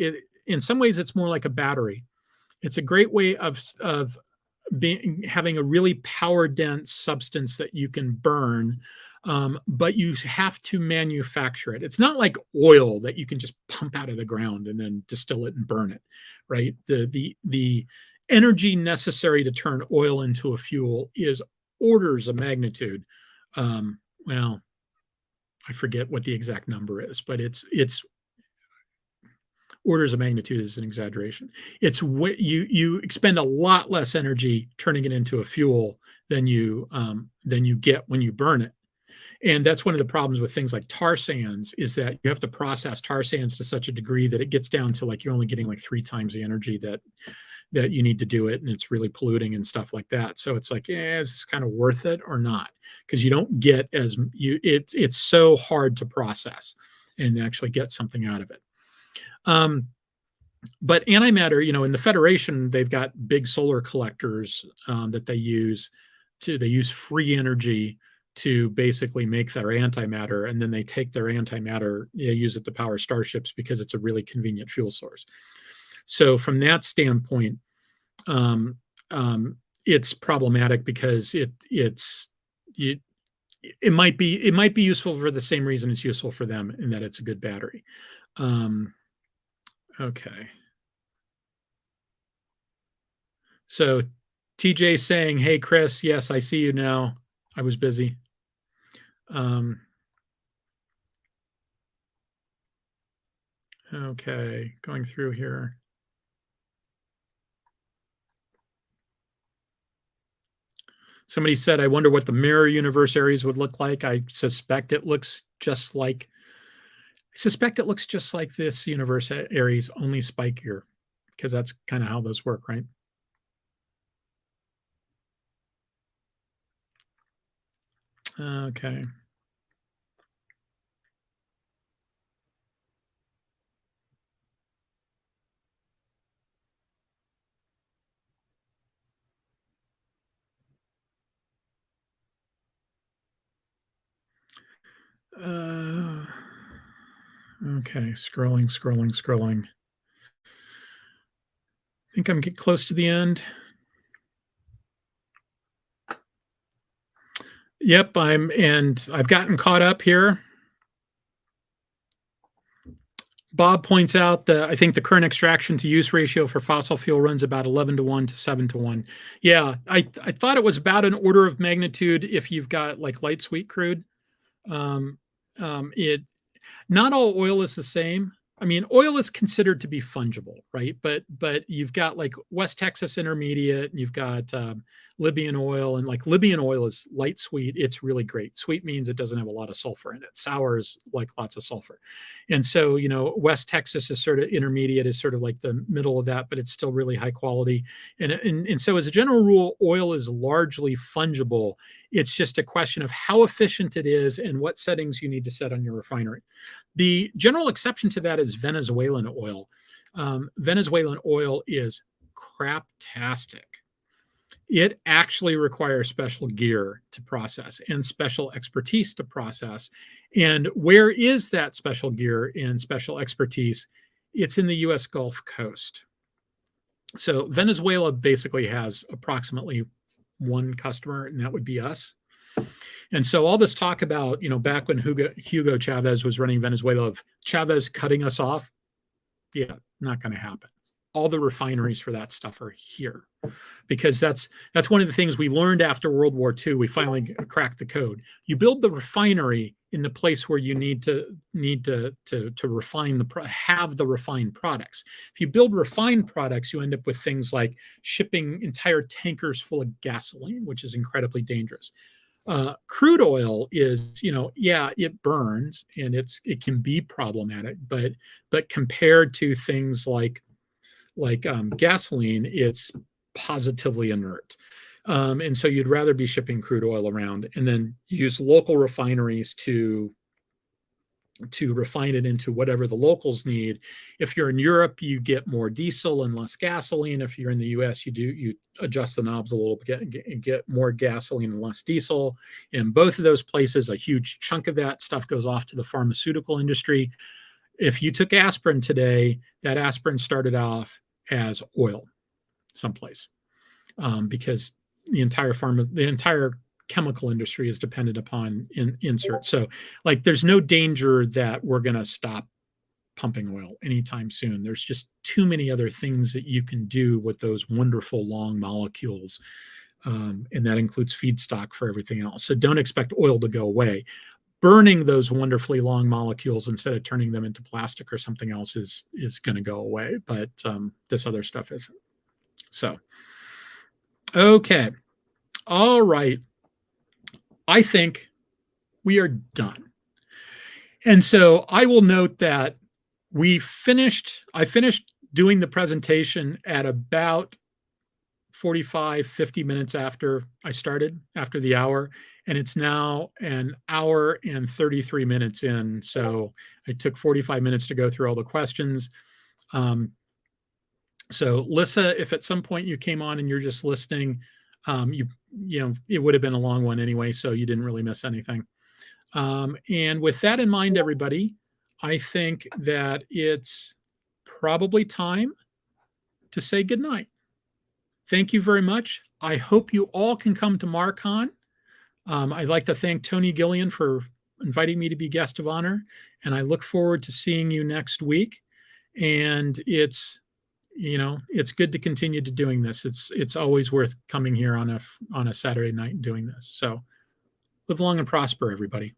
Speaker 1: in some ways, it's more like a battery. It's a great way of having a really power dense substance that you can burn, but you have to manufacture it. It's not like oil that you can just pump out of the ground and then distill it and burn it, right? The energy necessary to turn oil into a fuel is orders of magnitude. Well, I forget what the exact number is, but it's orders of magnitude is an exaggeration. It's what you expend a lot less energy turning it into a fuel than you get when you burn it. And that's one of the problems with things like tar sands is that you have to process tar sands to such a degree that it gets down to like you're only getting like 3 times the energy that you need to do it, and it's really polluting and stuff like that. So it's like, is this kind of worth it or not? Because you don't get it's so hard to process and actually get something out of it. But antimatter, in the Federation, they've got big solar collectors that they use free energy to basically make their antimatter, and then they take their antimatter, use it to power starships because it's a really convenient fuel source. So from that standpoint, it's problematic because it might be useful for the same reason it's useful for them, in that it's a good battery. Okay. So TJ saying, "Hey Chris, yes, I see you now. I was busy." Okay, going through here. Somebody said, "I wonder what the mirror universe Ares would look like." I suspect it looks just like this universe Ares, only spikier, because that's kind of how those work, right? Okay. Okay, scrolling. I think I'm getting close to the end. Yep, I've gotten caught up here. Bob points out that I think the current extraction to use ratio for fossil fuel runs about 11-1 to 7-1. Yeah, I thought it was about an order of magnitude if you've got like light sweet crude. It Not all oil is the same. I mean, oil is considered to be fungible, right? But you've got like West Texas Intermediate, and you've got Libyan oil, and like Libyan oil is light sweet. It's really great. Sweet means it doesn't have a lot of sulfur in it. Sour is like lots of sulfur, and so West Texas is sort of intermediate, is sort of like the middle of that, but it's still really high quality. And so as a general rule, oil is largely fungible. It's just a question of how efficient it is and what settings you need to set on your refinery. The general exception to that is Venezuelan oil. Venezuelan oil is craptastic. It actually requires special gear to process and special expertise to process. And where is that special gear and special expertise? It's in the US Gulf Coast. So Venezuela basically has approximately one customer, and that would be us. And so all this talk about, back when Hugo Chavez was running Venezuela, of Chavez cutting us off, yeah, not going to happen. All the refineries for that stuff are here, because that's one of the things we learned after World War II. We finally cracked the code. You build the refinery in the place where you need to have the refined products. If you build refined products, you end up with things like shipping entire tankers full of gasoline, which is incredibly dangerous. Crude oil is, it burns and it can be problematic, but compared to things like gasoline, it's positively inert. And so you'd rather be shipping crude oil around and then use local refineries to refine it into whatever the locals need. If you're in Europe, you get more diesel and less gasoline. If you're in the US, you adjust the knobs a little bit and get more gasoline and less diesel. In both of those places, a huge chunk of that stuff goes off to the pharmaceutical industry. If you took aspirin today, that aspirin started off as oil someplace, because the entire chemical industry is dependent upon insert. So like there's no danger that we're going to stop pumping oil anytime soon. There's just too many other things that you can do with those wonderful long molecules. And that includes feedstock for everything else. So don't expect oil to go away. Burning those wonderfully long molecules instead of turning them into plastic or something else is going to go away. But this other stuff isn't. So, okay. All right. I think we are done. And so I will note that I finished doing the presentation at about 45, 50 minutes after I started, after the hour, and it's now an hour and 33 minutes in. So I took 45 minutes to go through all the questions. So Lissa, if at some point you came on and you're just listening, it would have been a long one anyway, so you didn't really miss anything. And with that in mind, everybody, I think that it's probably time to say goodnight. thank you very much. I hope you all can come to MarCon. I'd like to thank Tony Gillian for inviting me to be guest of honor, and I look forward to seeing you next week. And it's good to continue to doing this. It's always worth coming here on a Saturday night and doing this. So live long and prosper, everybody.